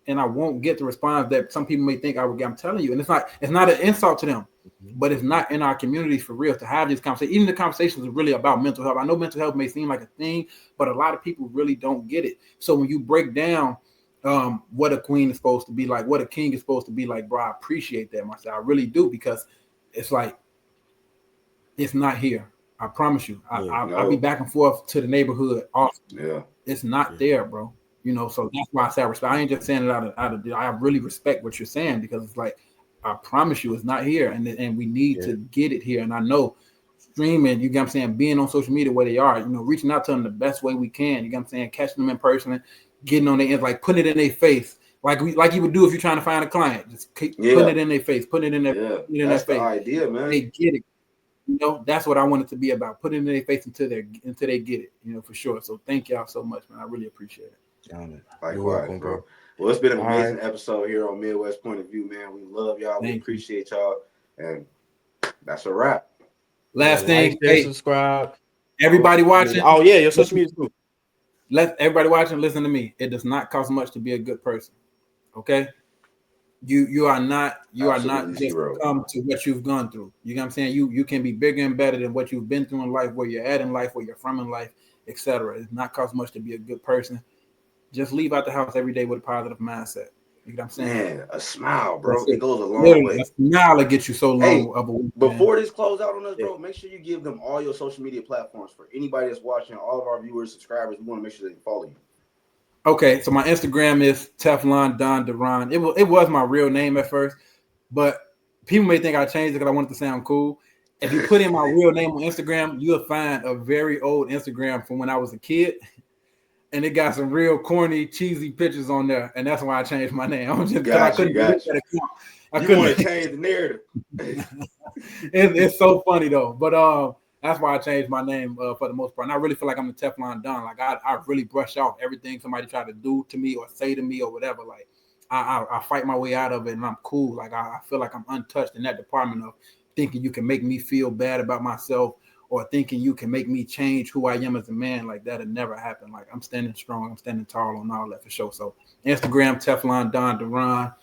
D: And I won't get the response that some people may think I would get. I'm telling you, and it's not an insult to them, but it's not in our community for real to have these conversations. Even the conversations are really about mental health. I know mental health may seem like a thing, but a lot of people really don't get it. So when you break down what a queen is supposed to be like, what a king is supposed to be like, bro, I appreciate that myself. I really do, because it's like it's not here. I promise you. I'll be back and forth to the neighborhood often.
B: Yeah,
D: it's not there, bro. You know, so that's why I say I respect. I ain't just saying it out of I really respect what you're saying, because it's like, I promise you, it's not here, and we need to get it here. And I know streaming, you get what I'm saying, being on social media where they are, you know, reaching out to them the best way we can. You get what I'm saying, catching them in person, getting on their ends, like putting it in their face, like you would do if you're trying to find a client. Just keep putting it in their face, putting it in their,
B: that's the idea, man.
D: They get it. You know, that's what I want it to be about, putting it in their face until they get it, you know, for sure. So thank y'all so much, man. I really appreciate it.
B: Likewise, welcome, bro. Well, it's been an amazing episode here on Midwest Point of View, man. We love y'all. We appreciate y'all. And that's a wrap.
D: Last thing,
A: hey, subscribe.
D: Everybody watching.
A: Oh, yeah, your social media too.
D: Let everybody watching listen to me. It does not cost much to be a good person. Okay? You are not just come to what you've gone through. You know what I'm saying? You can be bigger and better than what you've been through in life, where you're at in life, where you're from in life, etc. It does not cost much to be a good person. Just leave out the house every day with a positive mindset. You know what I'm saying?
B: Man, a smile, bro. It goes a long way.
D: A smile will get you so long.
B: Hey, before this close out on us, bro, make sure you give them all your social media platforms for anybody that's watching, all of our viewers, subscribers. We want to make sure they follow you.
D: Okay, so my Instagram is Teflon Don Daron. It was my real name at first, but people may think I changed it because I wanted to sound cool. If you put in my real name on Instagram, you'll find a very old Instagram from when I was a kid. And it got some real corny, cheesy pictures on there, and that's why I changed my name. I couldn't
B: want to change the narrative.
D: It's so funny though, but that's why I changed my name for the most part. And I really feel like I'm the Teflon Don. Like I really brush off everything somebody tried to do to me or say to me or whatever. Like I fight my way out of it, and I'm cool. Like I feel like I'm untouched in that department of thinking you can make me feel bad about myself, or thinking you can make me change who I am as a man. Like that'll never happen. Like I'm standing strong, I'm standing tall on all that for sure. So Instagram, Teflon Don Daron.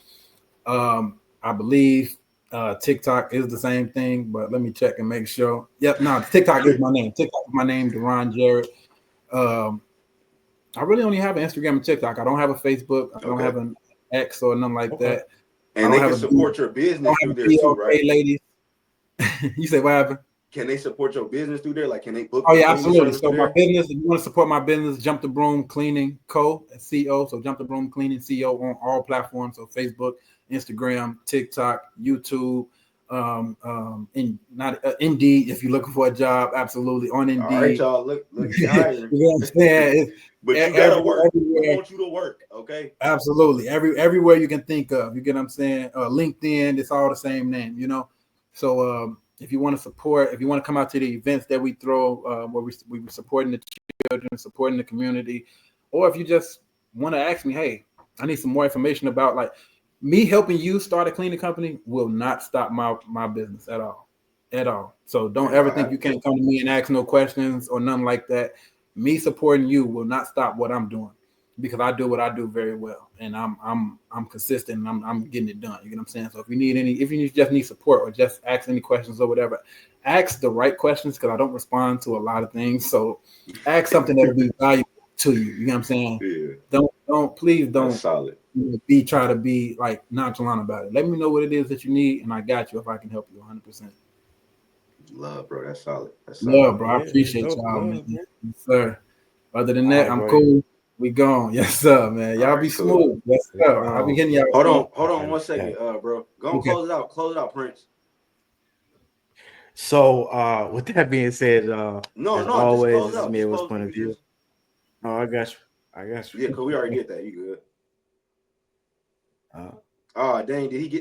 D: I believe TikTok is the same thing, but let me check and make sure. Yep, no, TikTok is my name. TikTok is my name, Daron Jarrett. I really only have an Instagram and TikTok. I don't have a Facebook. I don't have an X or nothing like that.
B: And they can support your business through there too, right?
D: Ladies. You say what happened?
B: Can they support your business through there? Like, can they book?
D: Oh yeah, absolutely. So my business, if you want to support my business, Jump the Broom Cleaning Co. CO. So Jump the Broom Cleaning CO on all platforms. So Facebook, Instagram, TikTok, YouTube, Indeed. If you're looking for a job, absolutely on Indeed. All
B: right, y'all, look, you know
D: what I'm saying?
B: But you gotta work. We want you to work, okay?
D: Absolutely. Everywhere you can think of. You get what I'm saying? LinkedIn, it's all the same name, you know. So if you want to support, if you want to come out to the events that we throw, where we were supporting the children, supporting the community, or if you just want to ask me, hey, I need some more information about, like, me helping you start a cleaning company will not stop my business at all. So don't ever think you can't come to me and ask no questions or nothing like that. Me supporting you will not stop what I'm doing. because I do what I do very well, and I'm consistent, and I'm getting it done. You get what I'm saying? So if you just need support or just ask any questions or whatever, ask the right questions, because I don't respond to a lot of things. So ask something that'll be valuable to you. You know what I'm saying?
B: Yeah.
D: Please don't
B: That's solid.
D: try to be like nonchalant about it. Let me know what it is that you need, and I got you if I can help you 100%.
B: Love, bro. That's solid. That's solid.
D: Love, bro. I
A: Yeah,
D: appreciate
A: dope,
D: y'all,
A: love,
D: man. Yes, sir. Other than
A: All
D: that,
A: right,
D: I'm
A: bro.
D: cool. We gone. Yes, sir, man. Y'all
B: All right,
D: be
B: cool.
D: smooth. Yes, sir. I'll be hitting y'all.
B: Hold
D: bro.
B: on 1 second, bro. Go on,
D: Okay.
B: close it out. Close it out, Prince.
A: So with that being said,
B: No,
A: as
B: just
A: always,
B: close it
A: this is
B: out.
A: me
B: Just
A: with
B: close
A: point
B: it.
A: of view. Oh, I got you.
B: Yeah, because we already did that. You good.
A: Uh,
B: Oh, dang. Did he get